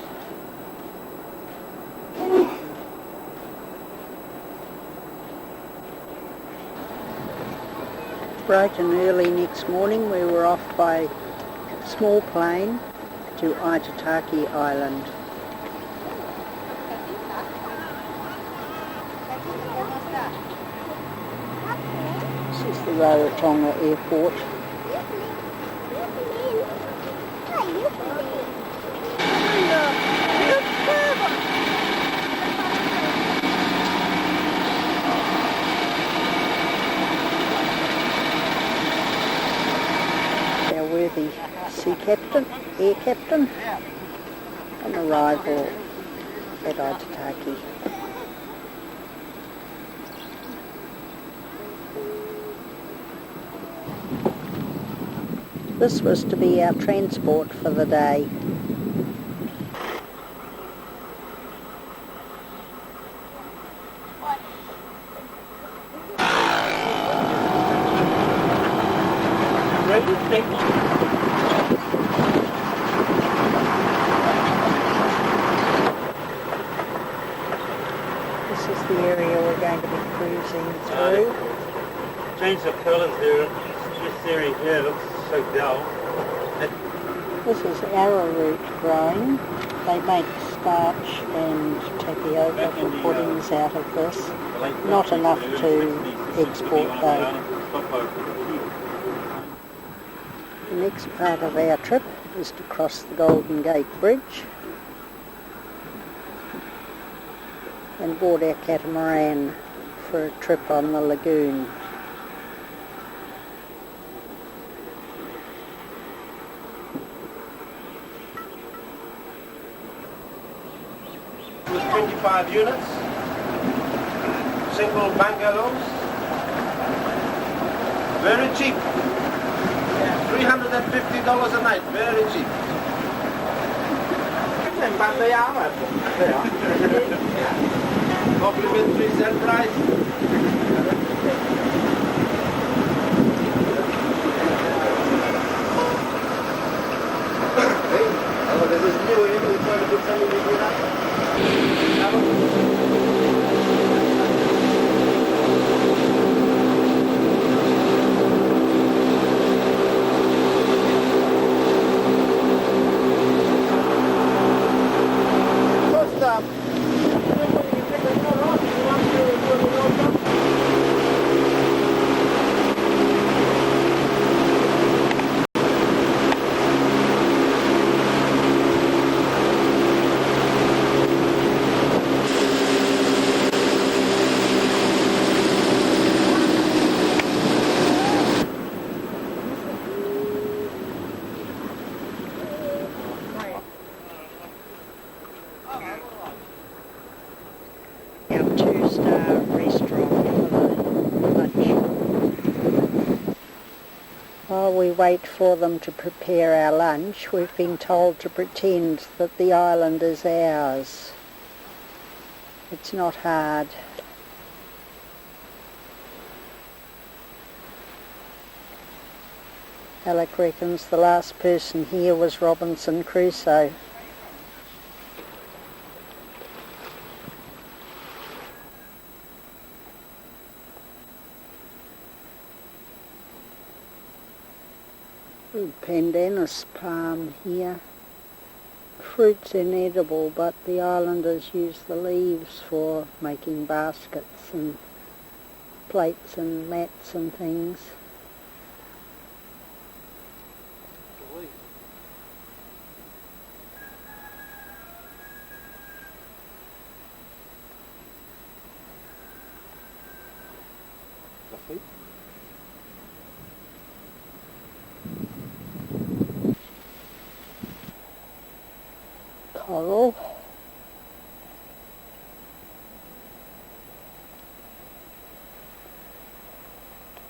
Bright and early next morning we were off by small plane to Aitutaki Island. This is the Raratonga airport. Our worthy air captain, on arrival at Aitutaki. This was to be our transport for the day. This is the area we're going to be cruising through. Change the colours here. This area here looks so dull. This is arrowroot growing. They make starch and tapioca for puddings out of this. Not enough to export though. The next part of our trip is to cross the Golden Gate Bridge and board our catamaran for a trip on the lagoon. With 25 units, single bungalows, very cheap, $350 a night, very cheap. Complimentary cell price. While we wait for them to prepare our lunch, we've been told to pretend that the island is ours. It's not hard. Alec reckons the last person here was Robinson Crusoe. Pandanus palm here. Fruit's inedible, but the islanders use the leaves for making baskets and plates and mats and things. Coral.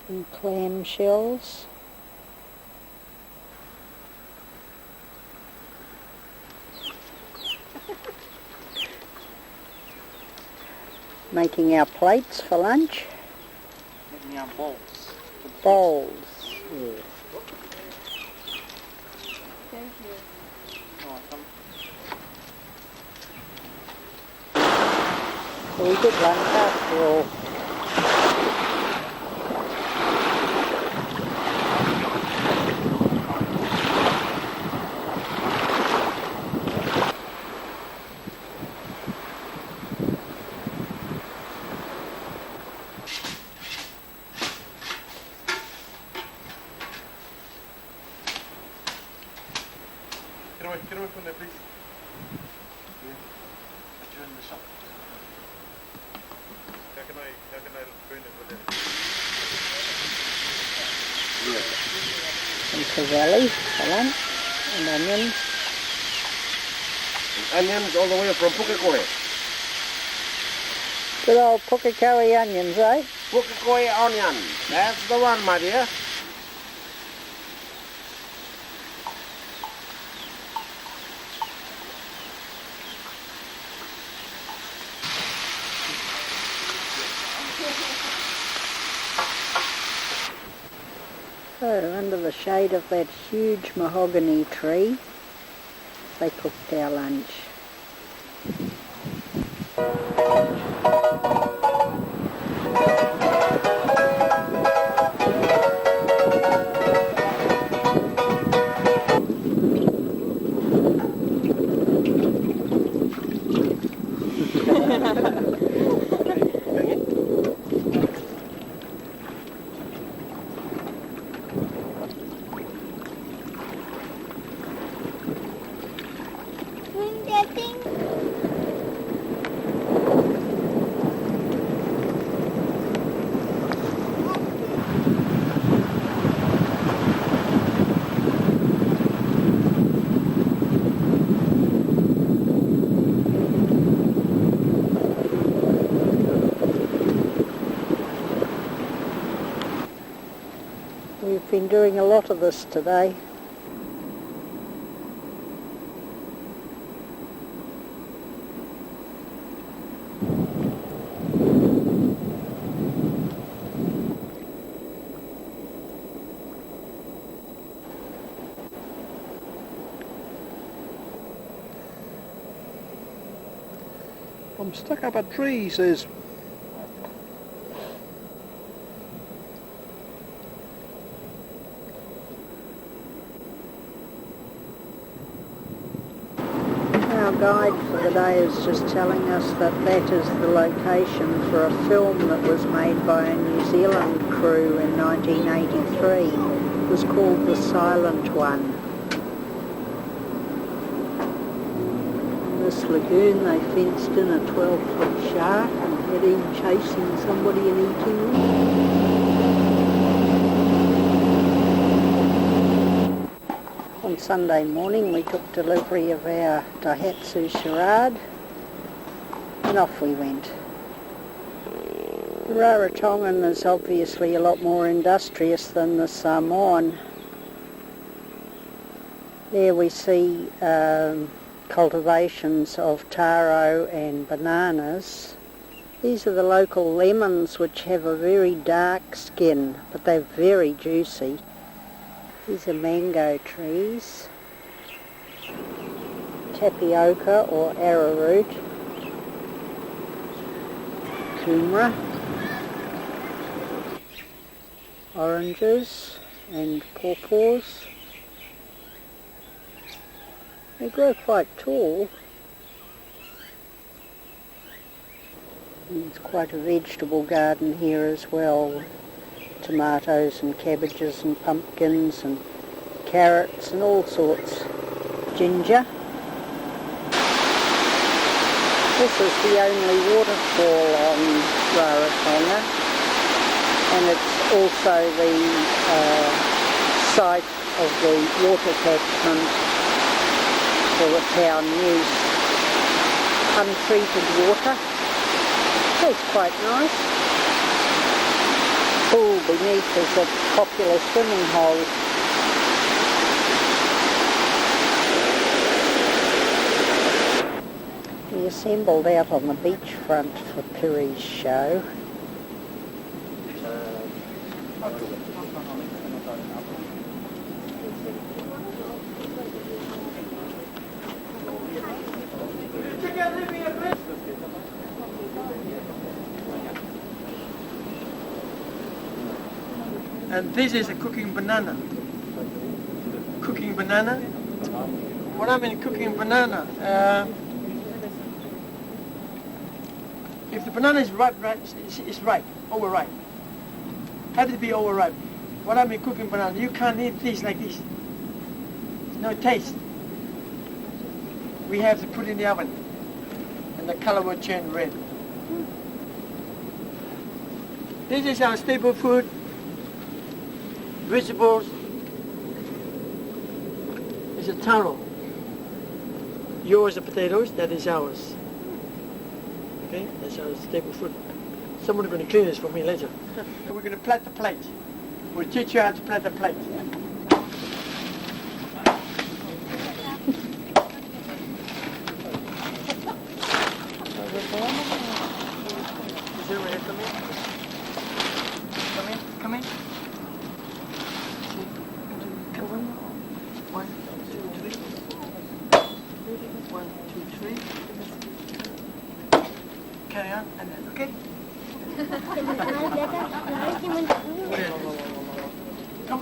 And clam shells. Making our plates for lunch. Making our bowls. Bowls, yes. Thank you. Welcome. We did lunch after all. Get away from there, please. Yeah. Put you in the shop. How can I burn it with that? Some cavalli for lunch and onions. Onions all the way from Pukekohe. Good old Pukekohe onions, eh? Pukekohe onion. That's the one, my dear. So, under the shade of that huge mahogany tree, they cooked our lunch. We've been doing a lot of this today. I'm stuck up a tree, he says. Our guide for the day is just telling us that that is the location for a film that was made by a New Zealand crew in 1983. It was called The Silent One. In this lagoon they fenced in a 12-foot shark and had him chasing somebody and eating them. On Sunday morning we took delivery of our Daihatsu Charade and off we went. The Raratongan is obviously a lot more industrious than the Samoan. There we see cultivations of taro and bananas. These are the local lemons, which have a very dark skin, but they're very juicy. These are mango trees, tapioca or arrowroot, kumara, oranges and pawpaws. They grow quite tall. There's quite a vegetable garden here as well. Tomatoes and cabbages and pumpkins and carrots and all sorts. Ginger. This is the only waterfall on Raratonga, and it's also the site of the water catchment for the town use. Untreated water. Tastes quite nice. Pool beneath is a popular swimming hole. We assembled out on the beachfront for Piri's show. And this is a cooking banana. Cooking banana. What I mean cooking banana? If the banana is ripe, it's ripe, overripe. Have to be overripe. What I mean cooking banana, you can't eat this like this. No taste. We have to put in the oven, and the color will change red. This is our staple food. Vegetables is a taro. Yours are potatoes, that is ours. Okay, that's our staple food. Someone's going to clean this for me later. We're going to plait the plate. We'll teach you how to plait the plate. Is there a way to come in? Come in, come in. One, two, three. 1, 2, 3. Carry on, and then, okay? Come.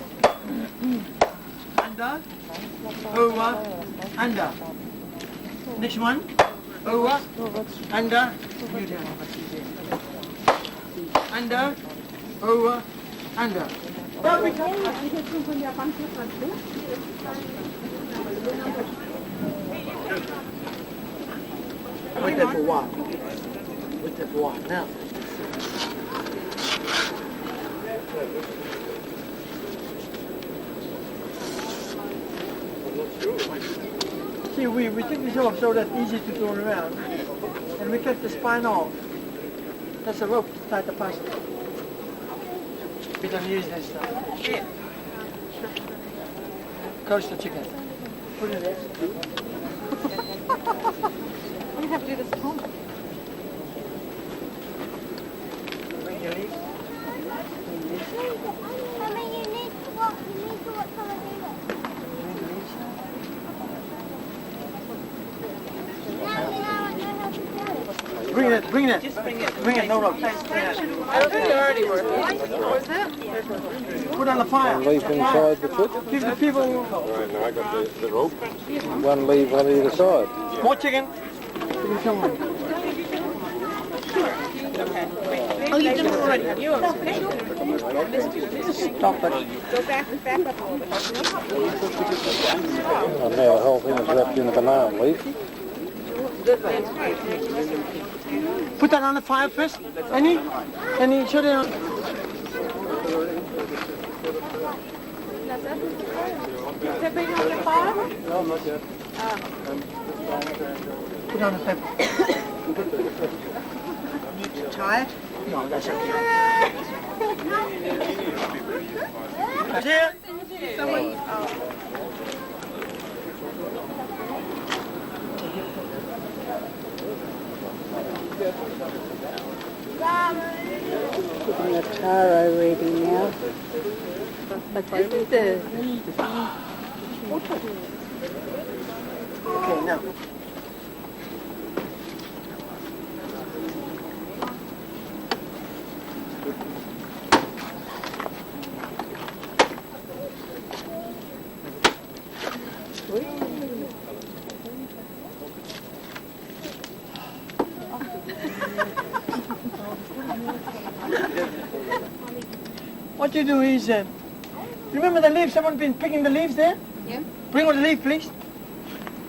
Under. Over. Under. Next one. Over. Under. Under. Over. Under. Wait there for a while. Wait there for a while. Now. See, we take this off so that's easy to throw around. And we cut the spine off. That's a rope to tie the pasta. We don't use this stuff. Coast the chicken. Put it there. We have to do this at home. Bring your leaves. Mommy, you need to what colour do it? Now I know how to do it. Bring it, bring it. Just bring it. Bring it, no rope. I don't think they're already working. What was that? Put on the fire. One leaf inside the foot. Give the people Right, now I got the rope. One leaf on either side. more chicken. Give me someone. Oh, you've done it already, have you? Stop it. Go back up a little bit. And now the whole thing is wrapped in a banana leaf. Put that on the fire first. Any, show them. Is that big on the fire? No, not yet. Put on the pepper. Tired? No, that's okay. Here. getting the taro ready now. Okay, now. What you do is, remember the leaves? Someone been picking the leaves there? Yeah. Bring on the leaf, please.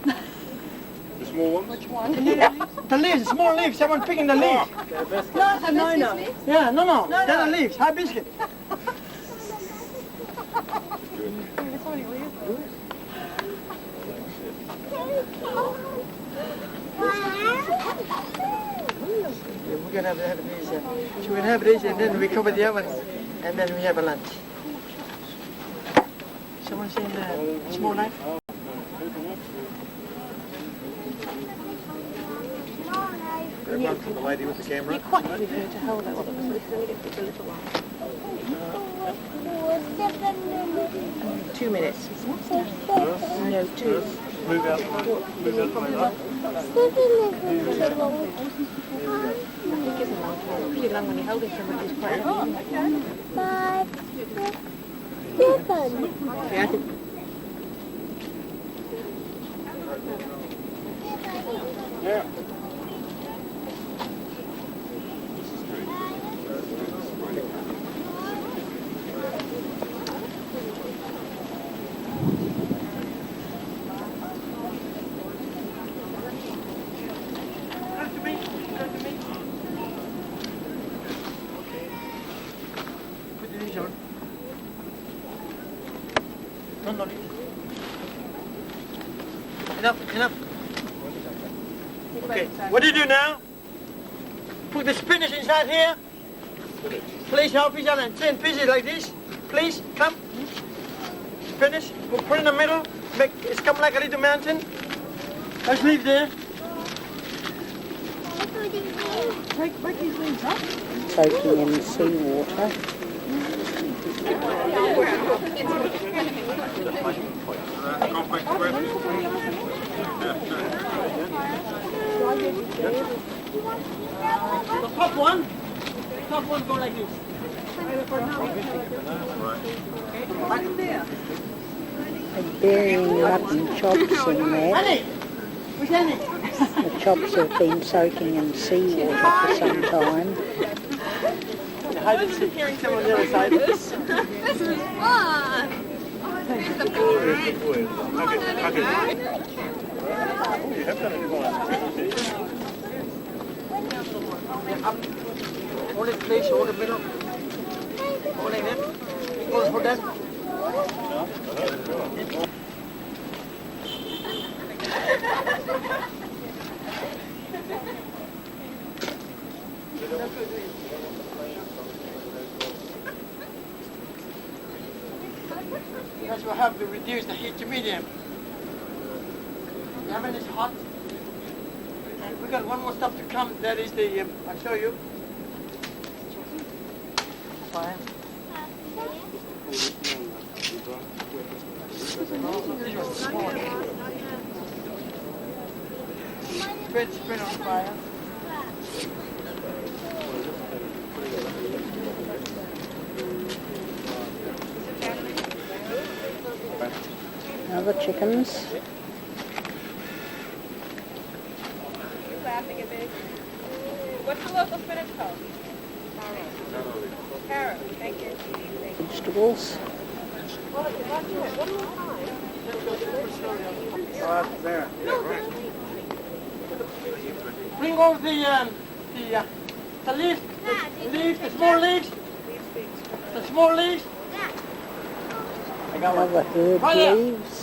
The small ones? Which one? The leaves, the small leaves. Someone picking the leaves. No. Yeah, no. They're the leaves. Hibiscus. We're going to have these. So we're going to have these and then we cover the oven and then we have a lunch. Someone seen the small knife? Everyone from the lady with the camera. You quite prefer to hold that one. It's a little while. 2 minutes. No, 2. Move out the way. Move out the way. I think it's a long time. Pretty long when you hold it from it. It's quite long. 5, 6, 7. Yeah. Enough. Okay, what do you do now? Put the spinach inside here. Place half each other and 10 pieces like this. Please, come. Spinach, put in the middle. It's come like a little mountain. Let's leave there. Make these leaves up. Soaking in seawater. The top one go like this. And burying mutton chops in there. Annie! Where's Annie? The chops have been soaking in seawater for some time. I didn't see hearing someone on the other side. This is fun! You have done it twice. Hold it, please. Hold it middle. Hold like that. Hold that. That's what have to reduce the heat to medium. The oven is hot. And we got one more stuff to come. That is the, I'll show you. Fine. Spread on fire. Now the chickens. Laughing at me. What's the local spinach called? Carrot. Thank you. Vegetables. One more time. There. Yeah, right. Bring over the leaves, the small leaves. The small leaves. Other herb leaves.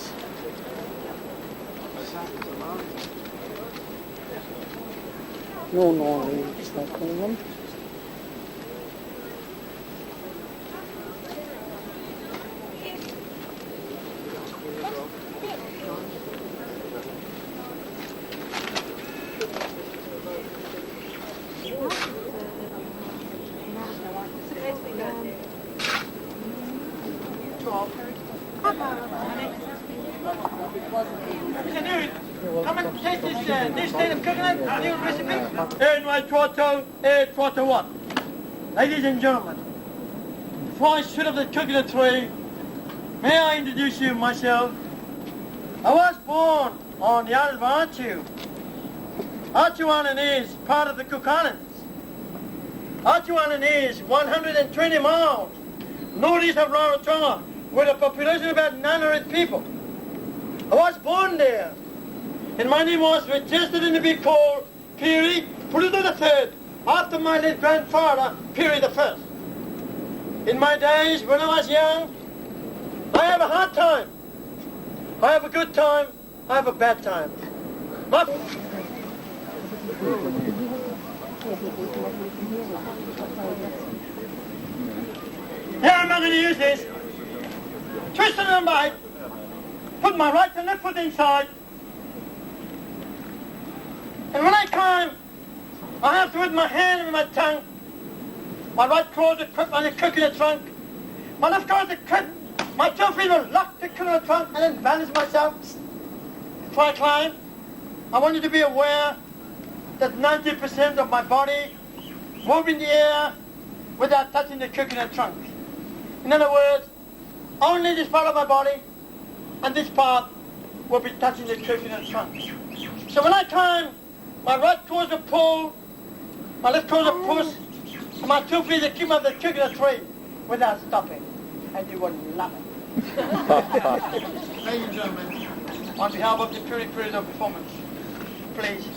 Nor leaves, they call them. Come and taste this new stain of coconut, new recipe. And my trotto, trotto what? Ladies and gentlemen, before I shoot up the coconut tree, may I introduce you myself? I was born on the island of Archu. Archu Island is part of the Cook Islands. Archu Island is 120 miles northeast of Raratonga, with a population of about 900 people. I was born there, and my name was registered to be called Piri Puruta III, after my late grandfather, Piri I. In my days, when I was young, I have a hard time. I have a good time, I have a bad time. How am I going to use this? Twist it and bite. Put my right and left foot inside. And when I climb, I have to with my hand and my tongue. My right claw to grip on the coconut trunk. My left claw to grip. My two feet will lock the coconut trunk and then balance myself. Before I climb, I want you to be aware that 90% of my body move in the air without touching the coconut trunk. In other words, only this part of my body and this part will be touching the coconut trunk. So when I climb, my right claws will pull, my left claws will push, and my two feet will keep up the coconut tree without stopping. And you will love it. Ladies and gentlemen, on behalf of the Piri performance, please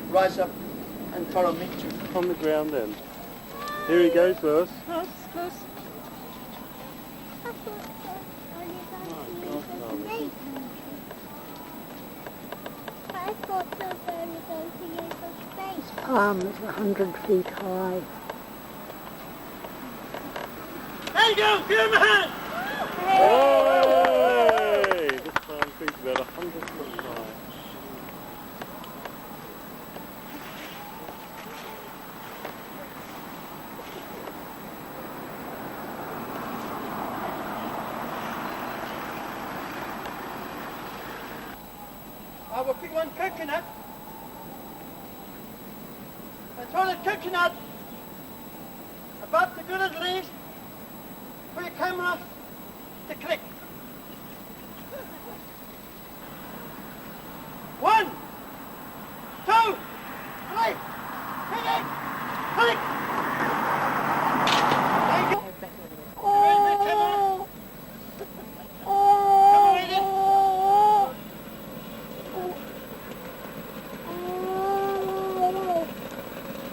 rise up and follow me. On the ground then. Here he goes first. Close. I thought the bird was going to use for space. Palm is 100 feet high. There you go, give him a hand! Hey! This palm tree's about 100 foot high. I will pick one coconut. And throw the coconut about the good as leaves for your camera to click. 1, 2, 3, click. There you go. Raise the camera. Come raise it.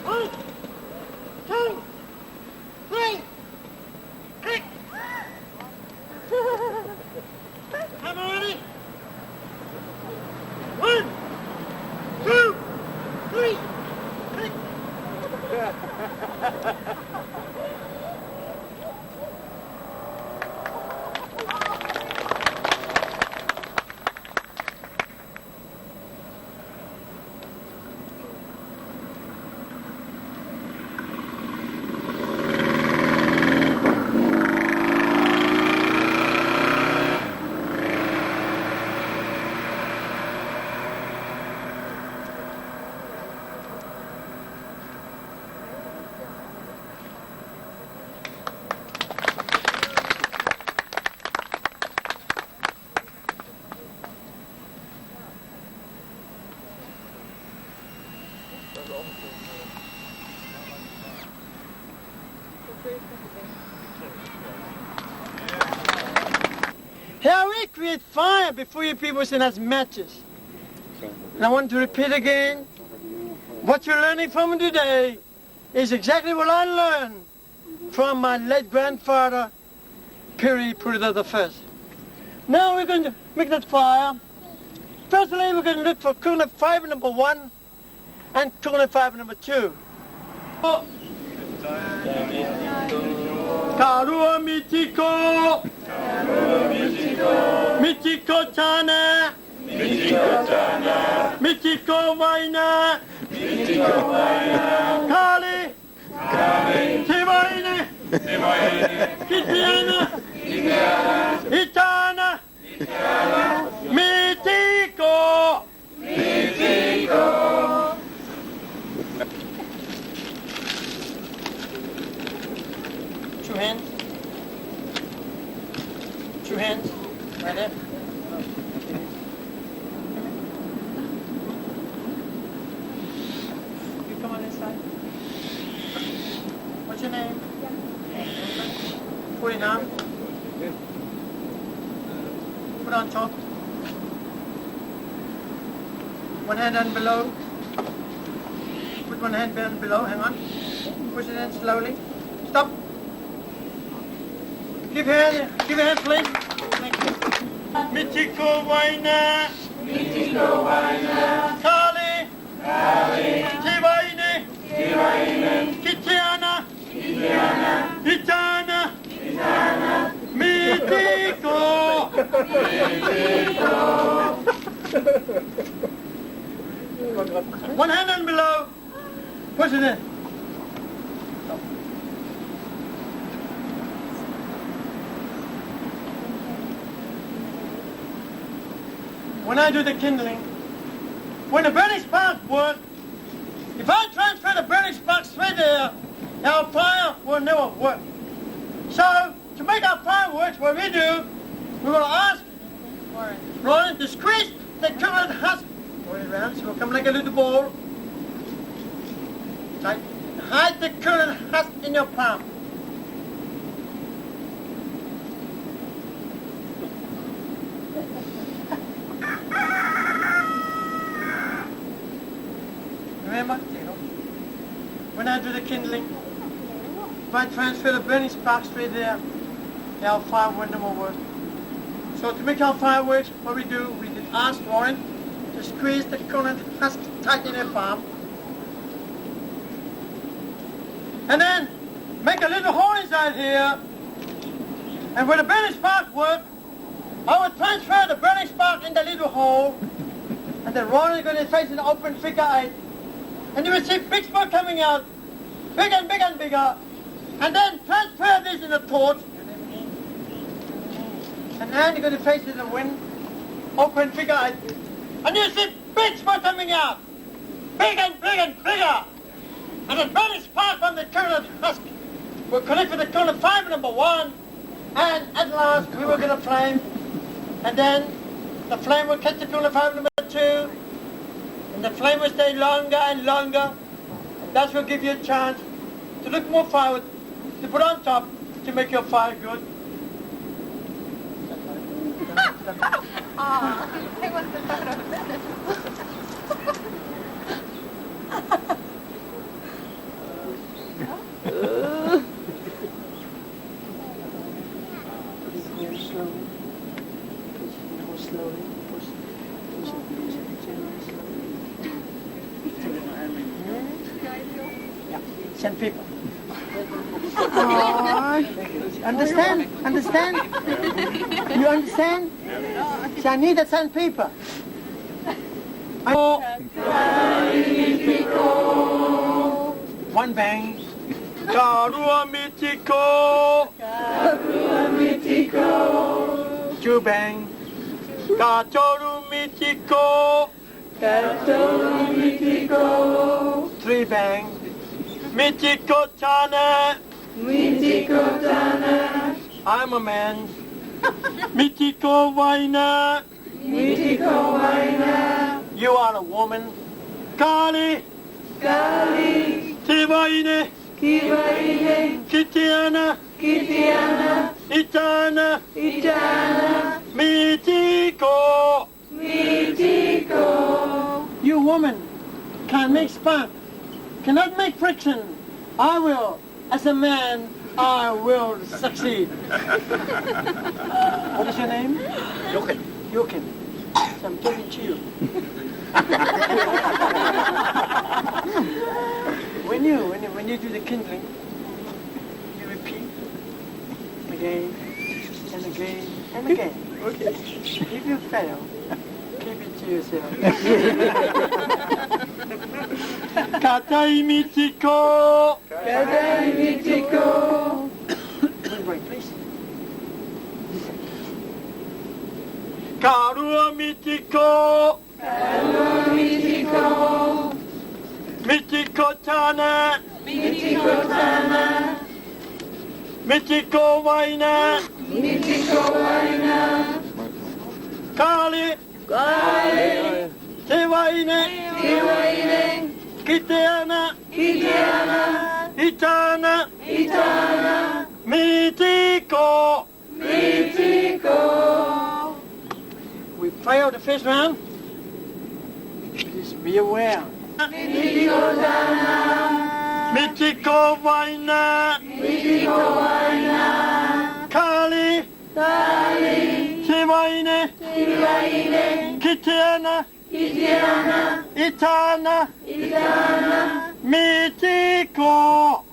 1, 2, 3, click. Am I ready? 1, 2, 3, click. How we create fire before you people send us matches. And I want to repeat again, what you're learning from today is exactly what I learned from my late grandfather, Piri Puruta I. Now we're going to make that fire. Firstly, we're going to look for coconut fiber number 1 and coconut fiber number 2. Karua mitiko, mitiko tana, mitiko vaina, kali, tivaine, kitiana, hands. 2 hands. Right there. You come on this side. What's your name? Put it down. Put on top. One hand down below. Put one hand down below. Hang on. Push it in slowly. Stop. Give hand, please. Thank you. Mitiko Waina. Mitiko Waina. Kali. Kali. Tiwaine. Tiwaine. Kitiana. Kitiana. Itana. Itana. Mitiko. Mitiko. One hand in below. Push it in. When I do the kindling, when the burning spark works, if I transfer the burning spark straight there, our fire will never work. So, to make our fire work, what we do, we will ask Lauren to squeeze the current husk. Roll it around, so it will come like a little ball. Right. Hide the current husk in your palm. Remember, when I do the kindling, if I transfer the burning spark straight there, our fire will never work. So to make our fire work, what we do, we ask Lauren to squeeze the current husk tight in her palm. And then make a little hole inside here. And when the burning spark works, I will transfer the burning spark in the little hole. And then Lauren is going to face an open figure 8. And you will see big smoke coming out, bigger and bigger and bigger. And then transfer this in a torch. And then you're going to face it in the wind, open figure 8. And you see big smoke coming out, big and big and bigger. And the burning spark from the current husk will connect with the current 5 number 1. And at last we will get a flame. And then the flame will catch the current 5 number 2. And the flame will stay longer and longer. And that will give you a chance to look more forward, to put on top, to make your fire good. I want the photo. Sandpaper. Understand? Understand? You understand? So I need the sandpaper. One bang. Karua mitiko. Karua mitiko. 2 bang. Katoru mitiko. Katoru mitiko. 3 bang. Mitiko Tana. Mitiko Tana. I'm a man. Mitiko Waina. Mitiko Waina. You are a woman. Kali. Kali. Tiwaine. Tiwaine. Kitiana. Kitiana. Itana. Itana. Mitiko. Mitiko. You woman can make spark. Cannot make friction. I will, as a man, I will succeed. What is your name? Jochen. Jochen. So I'm talking to you. When you do the kindling, you repeat again and again and again. Okay. If you fail, keep it to yourself. Katai mitiko. Katai mitiko. Wait, please. Karua mitiko. Karua mitiko. Mitiko Tana. Mitiko Tana. Mitiko Waina. Kali. Te Waine. Kiteana. Itana. Mitiko. We failed the first round. Please be aware. Mitiko Waina. Kali. Te Waine. Kiteana. Itana. Mitiko.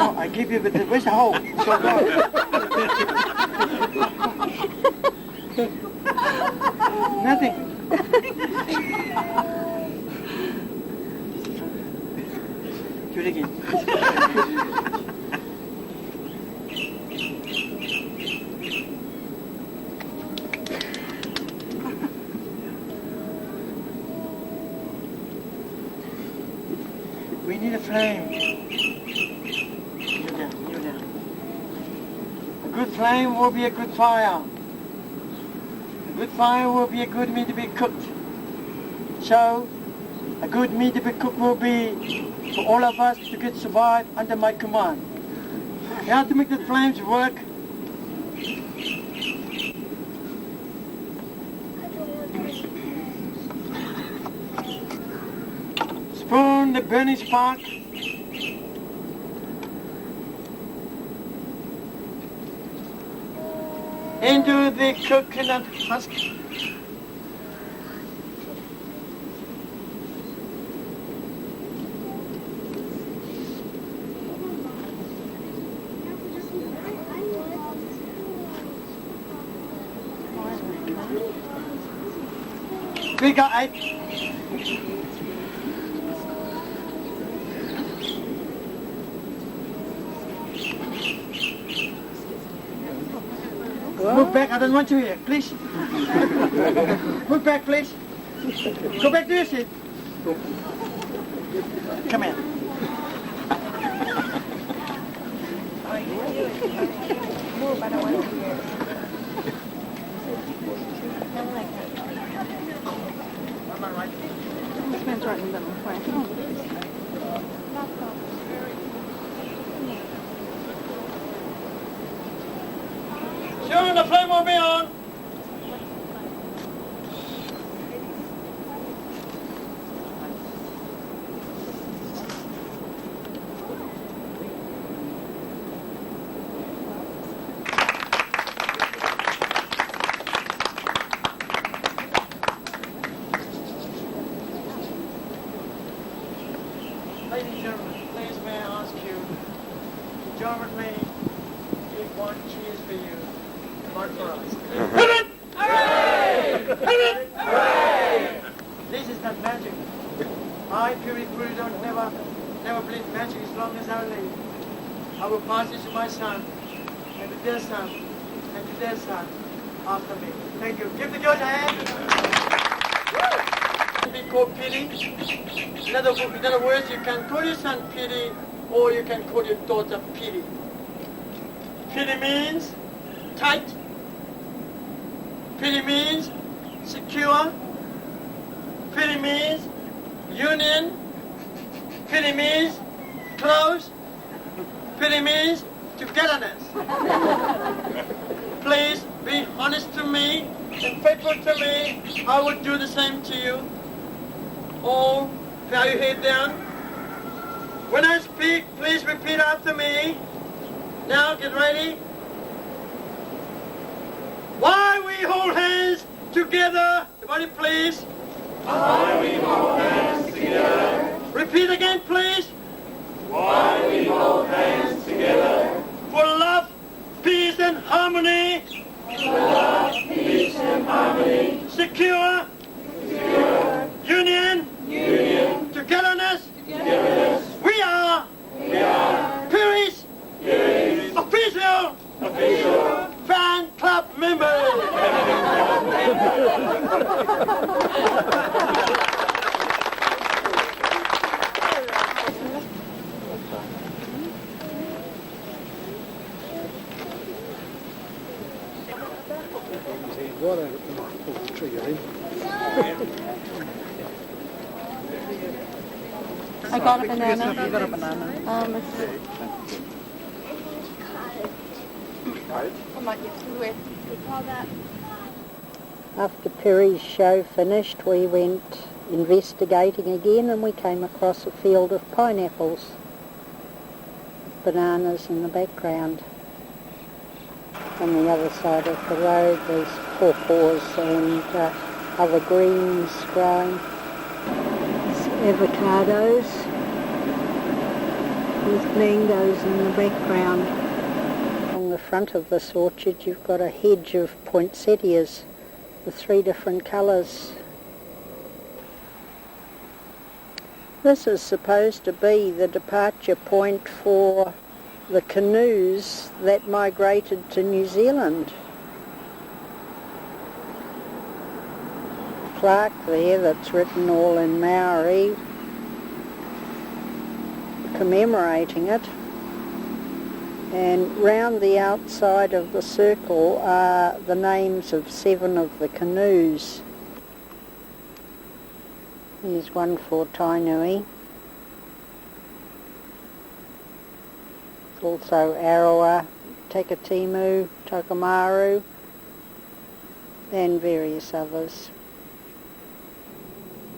Oh, I give you, but where's the hole? So go. Nothing. Do it again. We need a flame. Kneel down. A good flame will be a good fire. A good fire will be a good meat to be cooked. So, a good meat to be cooked will be for all of us to get survive under my command. How to make the flames work? Spoon the burning spark. Into the coconut husk. Figure 8. Move back, I don't want you here, please. Move back, please. Go back to your seat. Come here. Move, I don't want to be here. Am I right? This man's right in the middle. Right. Soon the flame will be on. Ladies and gentlemen, please may I ask you to join with me, give one cheers for you. One for us. Hit it! Hooray! Hit it! Hooray! This is not magic. I, Puri Puri, don't never believe magic as long as I live. I will pass this to my son, and to their son, and to their son after me. Thank you. Give the girls a hand. Be called Piri. In other words, you can call your son Piri, or you can call your daughter Piri. Piri means tight. Piri means secure. Piri means union. Piri means close. Piri means togetherness. Please be honest to me and faithful to me. I will do the same to you. All bow your head down. When I speak, please repeat after me. Now get ready. Why we hold hands together? Everybody please. Why we hold hands together. Repeat again please. Why we hold hands together. For love, peace and harmony. For love, peace and harmony. Secure. Secure. Union. Union. Togetherness. Togetherness. We are. Piri's. Official. Fan club members. Right over when I pull the trigger in. I got a banana. You got a banana. I might get too wet. We call that. After Perry's show finished, we went investigating again and we came across a field of pineapples with bananas in the background. On the other side of the road there's pawpaws and other greens growing. Avocados with mangoes in the background. On the front of this orchard you've got a hedge of poinsettias with 3 different colours. This is supposed to be the departure point for the canoes that migrated to New Zealand. Plaque there that's written all in Maori commemorating it, and round the outside of the circle are the names of 7 of the canoes. Here's one for Tainui. Also Arawa, Takatimu, Tokomaru and various others.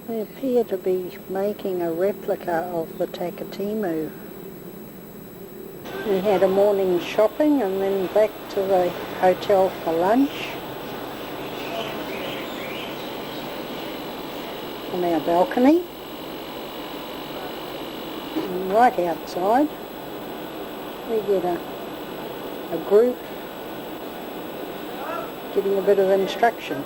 They appear to be making a replica of the Takatimu. We had a morning's shopping and then back to the hotel for lunch. On our balcony. And right outside we get a group getting a bit of instruction.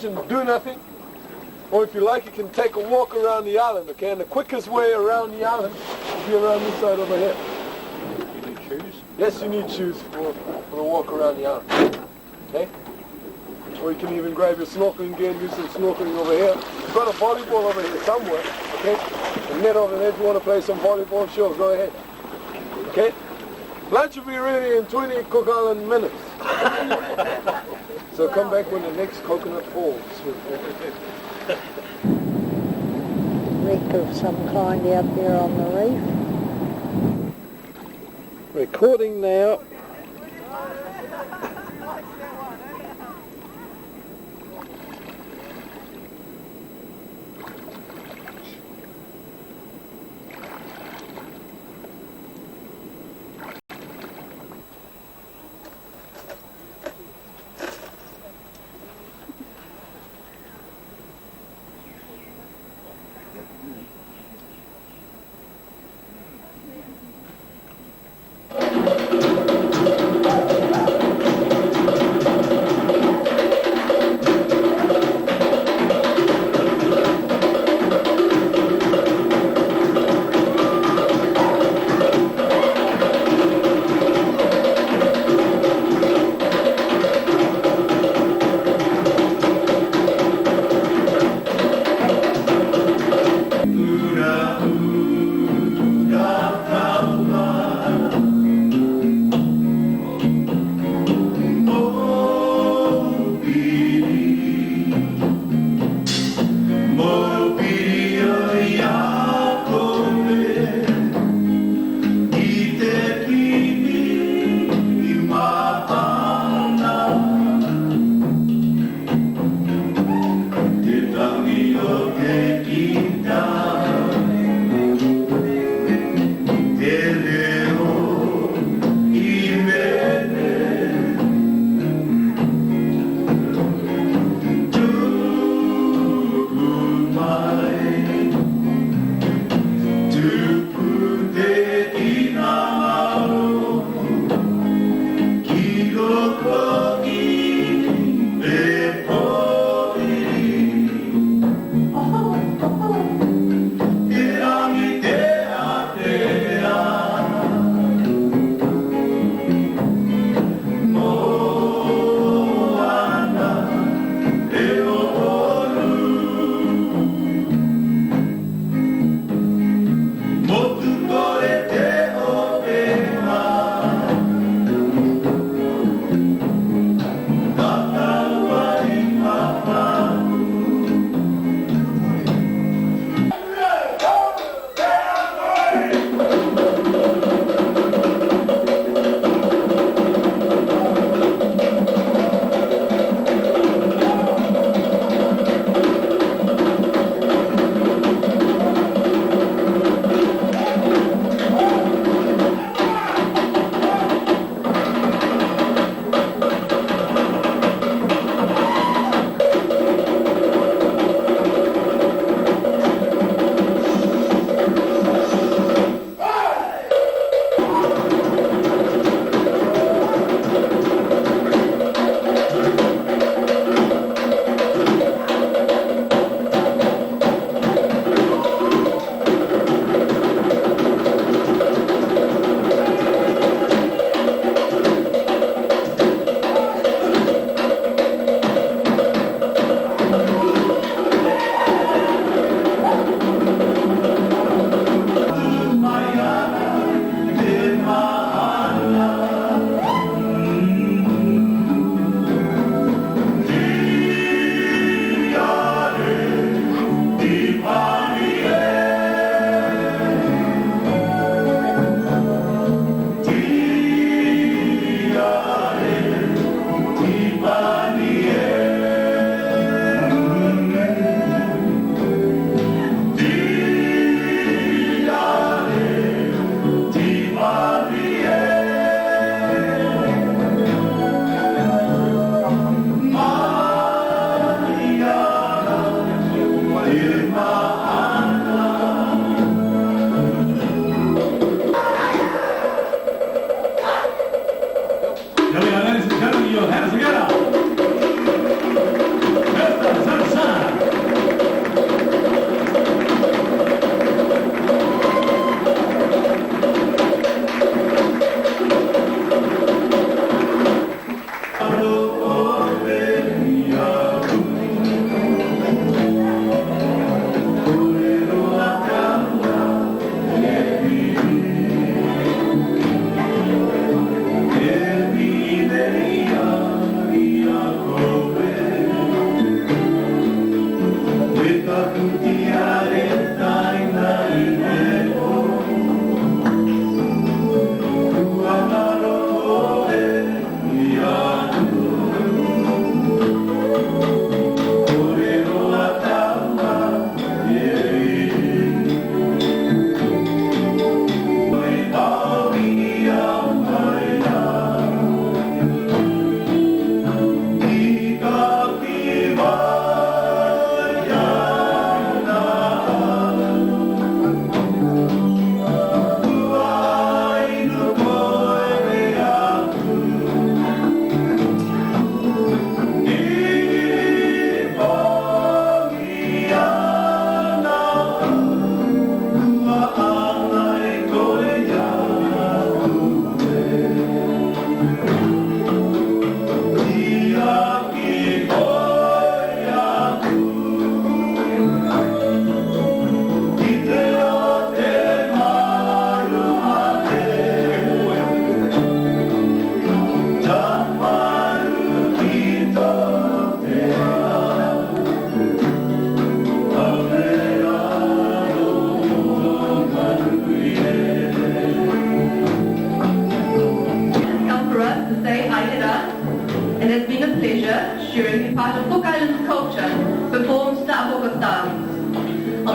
And do nothing, or if you like you can take a walk around the island, okay? And the quickest way around the island will be around this side over here. You need shoes? Yes, you need shoes for the walk around the island, okay? Or you can even grab your snorkeling gear and do some snorkeling over here. You've got a volleyball over here somewhere, okay? A net over there if you want to play some volleyball, sure, go ahead, okay? Lunch will be ready in 20 Cook Island minutes. So come back when the next coconut falls. Wreck of some kind out there on the reef. Recording now.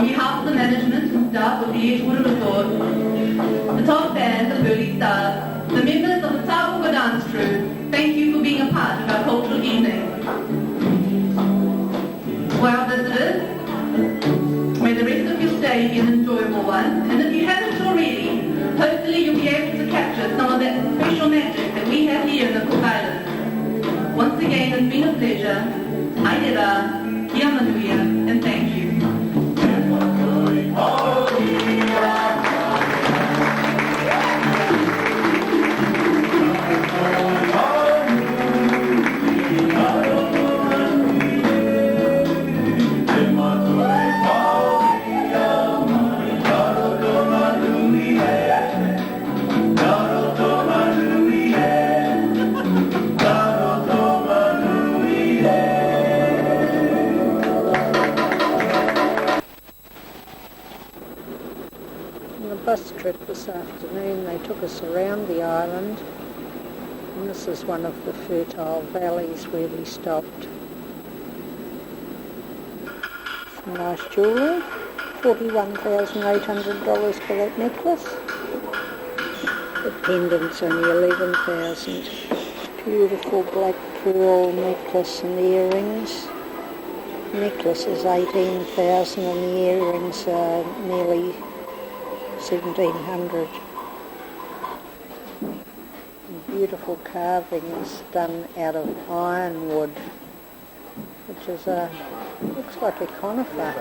On behalf of the management and staff of Beachwood Resort, the top band, the Burley Stars, the members of the Saratoka dance crew, thank you for being a part of our cultural evening. For our visitors, may the rest of your stay be an enjoyable one, and if you haven't already, hopefully you'll be able to capture some of that special magic that we have here in the Cook Islands. Once again, it's been a pleasure. Aira, kia manuia, and thank you. Bus trip this afternoon, they took us around the island, and this is one of the fertile valleys where we stopped. Some nice jewellery, $41,800 for that necklace. The pendant's only $11,000. Beautiful black pearl necklace and earrings. The necklace is $18,000 and the earrings are nearly $1,700. Beautiful carvings done out of ironwood, which is looks like a conifer.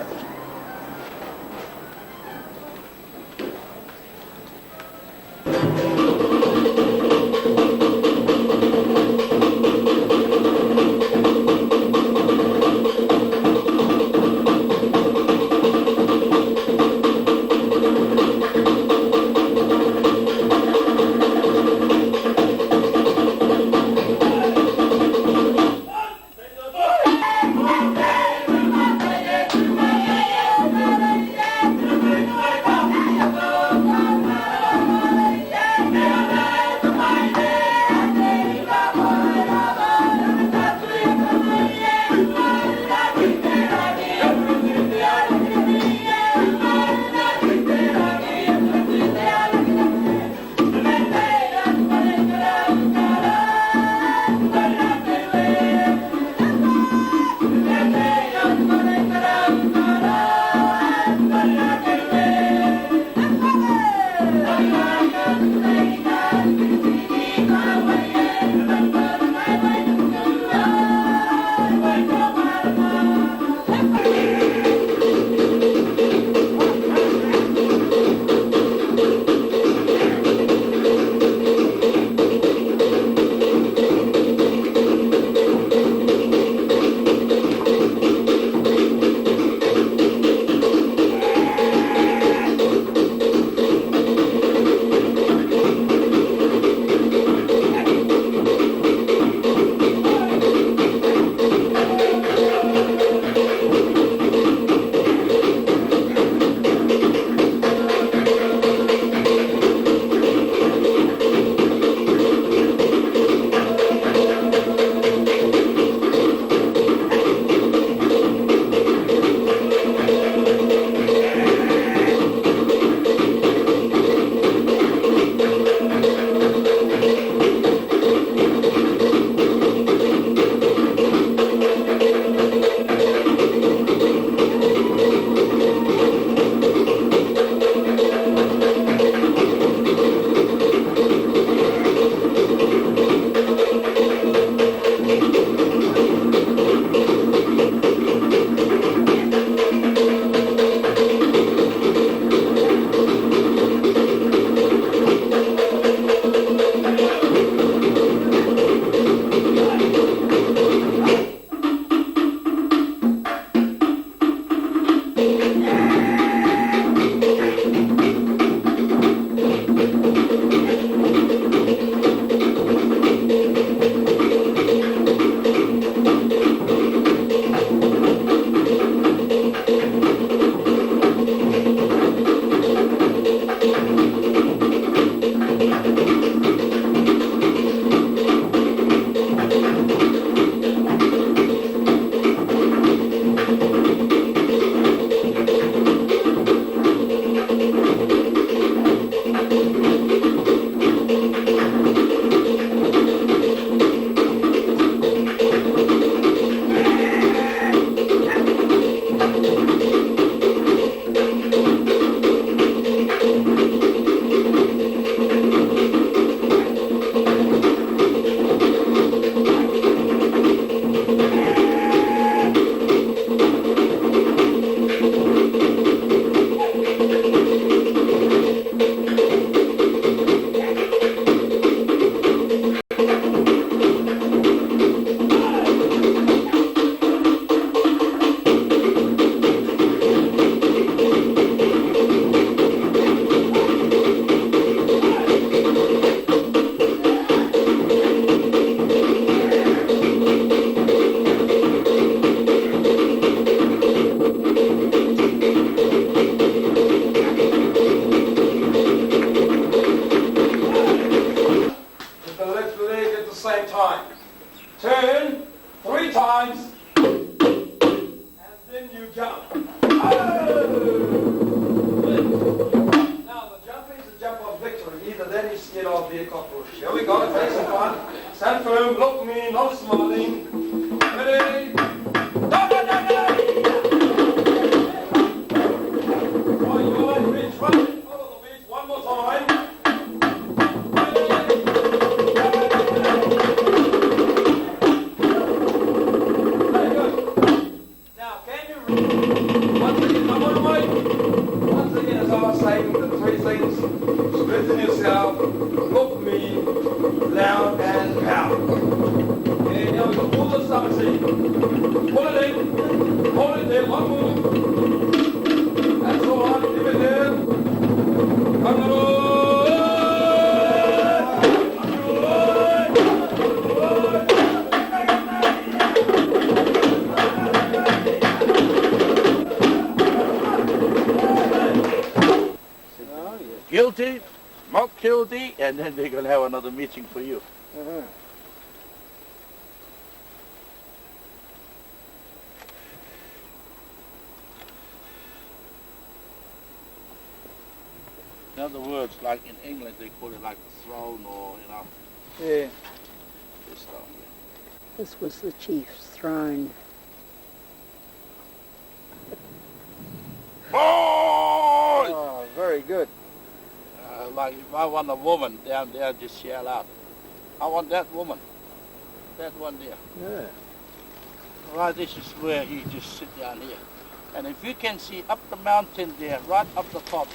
guilty, not guilty, and then they're going to have another meeting for you. Uh-huh. In other words, like in England, they call it like throne or, you know. Yeah. This stuff. This was the chief's throne. Oh, very good. Like if I want a woman down there, just yell out, I want that woman. That one there. Yeah. Right, this is where you just sit down here. And if you can see up the mountain there, right up the top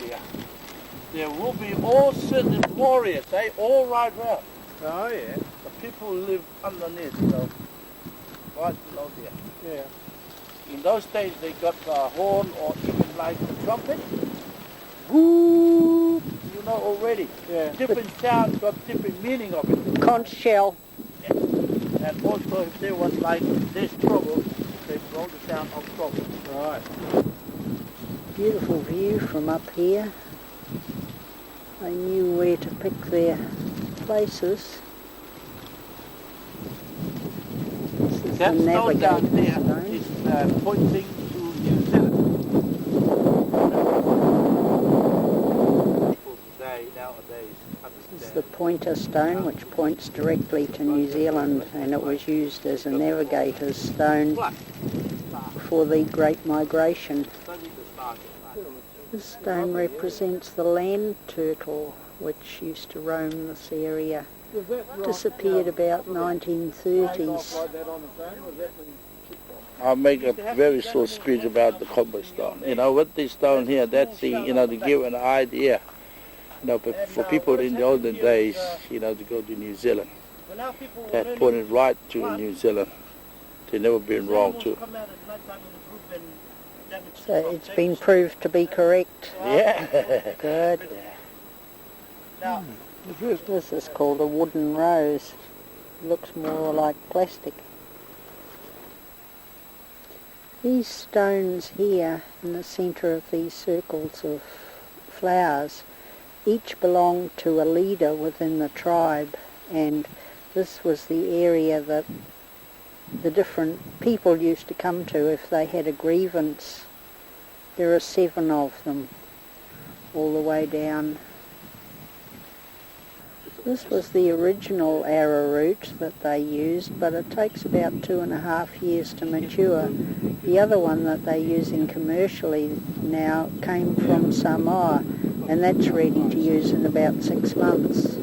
there will be all certain warriors. They all ride round. Oh, yeah. The people live underneath, so right below there. Yeah. In those days, they got the horn or even like the trumpet. Woo! You know already. Yeah. Different sounds got different meaning of it. Conch shell. And also, if there was like this trouble, they blow the sound of trouble. Right. Beautiful view from up here. They knew where to pick their places. This is That the stone down navigator's there stone. is pointing to New Zealand. People today, nowadays, This is the understand. pointer stone, which points directly to New Zealand, and it was used as a navigator's stone for the Great Migration. This stone represents the land turtle, which used to roam this area. Disappeared about 1930s. I'll make a very short speech about the copper stone. You know, with this stone here, that's the, you know, to give an idea. You know, but for people in the olden days, you know, to go to New Zealand, that pointed right to New Zealand. They've never been wrong too. So it's been proved to be correct. Yeah. Good. This is called a wooden rose. Looks more like plastic. These stones here in the centre of these circles of flowers each belonged to a leader within the tribe, and this was the area that the different people used to come to if they had a grievance. There are 7 of them all the way down. This was the original arrowroot that they used, but it takes about 2.5 years to mature. The other one that they're using commercially now came from Samoa, and that's ready to use in about 6 months.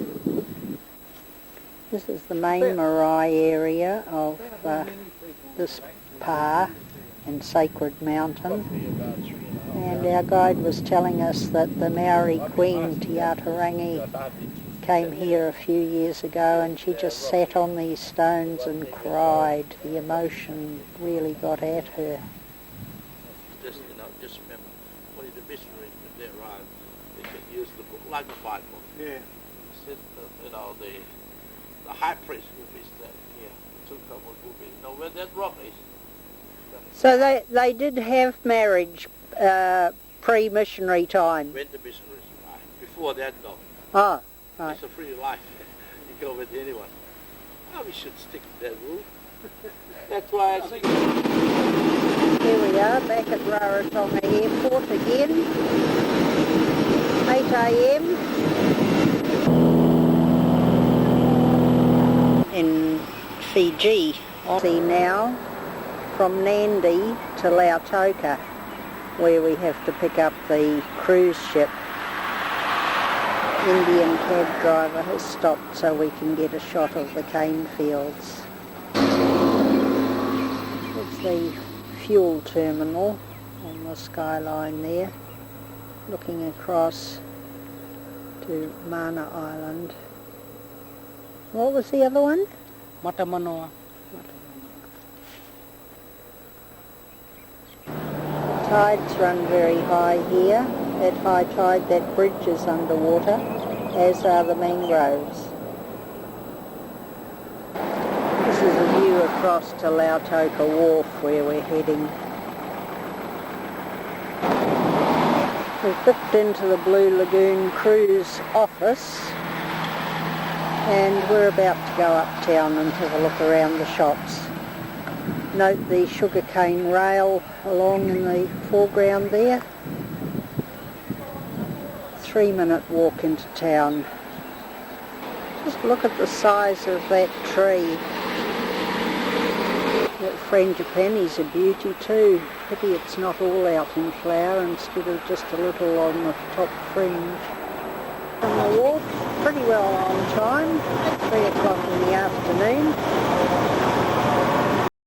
This is the main marae area of this pa and sacred mountain. And our guide was telling us that the Maori queen, Tiatarangi, came here a few years ago, and she just sat on these stones and cried. The emotion really got at her. Just, you know, just remember, when the missionaries, when they arrived, they could use the book like a Bible. Yeah. Said, you know, the high priest will be standing here. Tuka will be, you know, where that rock is. So they did have marriage pre-missionary time? When the missionaries arrived. Before that, no. Oh, right. It's a free life. You go with anyone. Oh, we should stick to that rule. That's why I think... Here we are, back at Raratonga Airport again. 8 a.m. in Fiji. See now from Nandi to Lautoka, where we have to pick up the cruise ship. Indian cab driver has stopped so we can get a shot of the cane fields. It's the fuel terminal on the skyline there, looking across to Mana Island. What was the other one? Matamanoa. Tides run very high here. At high tide that bridge is underwater, as are the mangroves. This is a view across to Lautoka Wharf where we're heading. We've booked into the Blue Lagoon cruise office and we're about to go uptown and have a look around the shops. Note the sugarcane rail along in the foreground there. 3-minute walk into town. Just look at the size of that tree. That frangipane's a beauty too. Pity it's not all out in flower instead of just a little on the top fringe. On the walk, pretty well on time, 3 o'clock in the afternoon.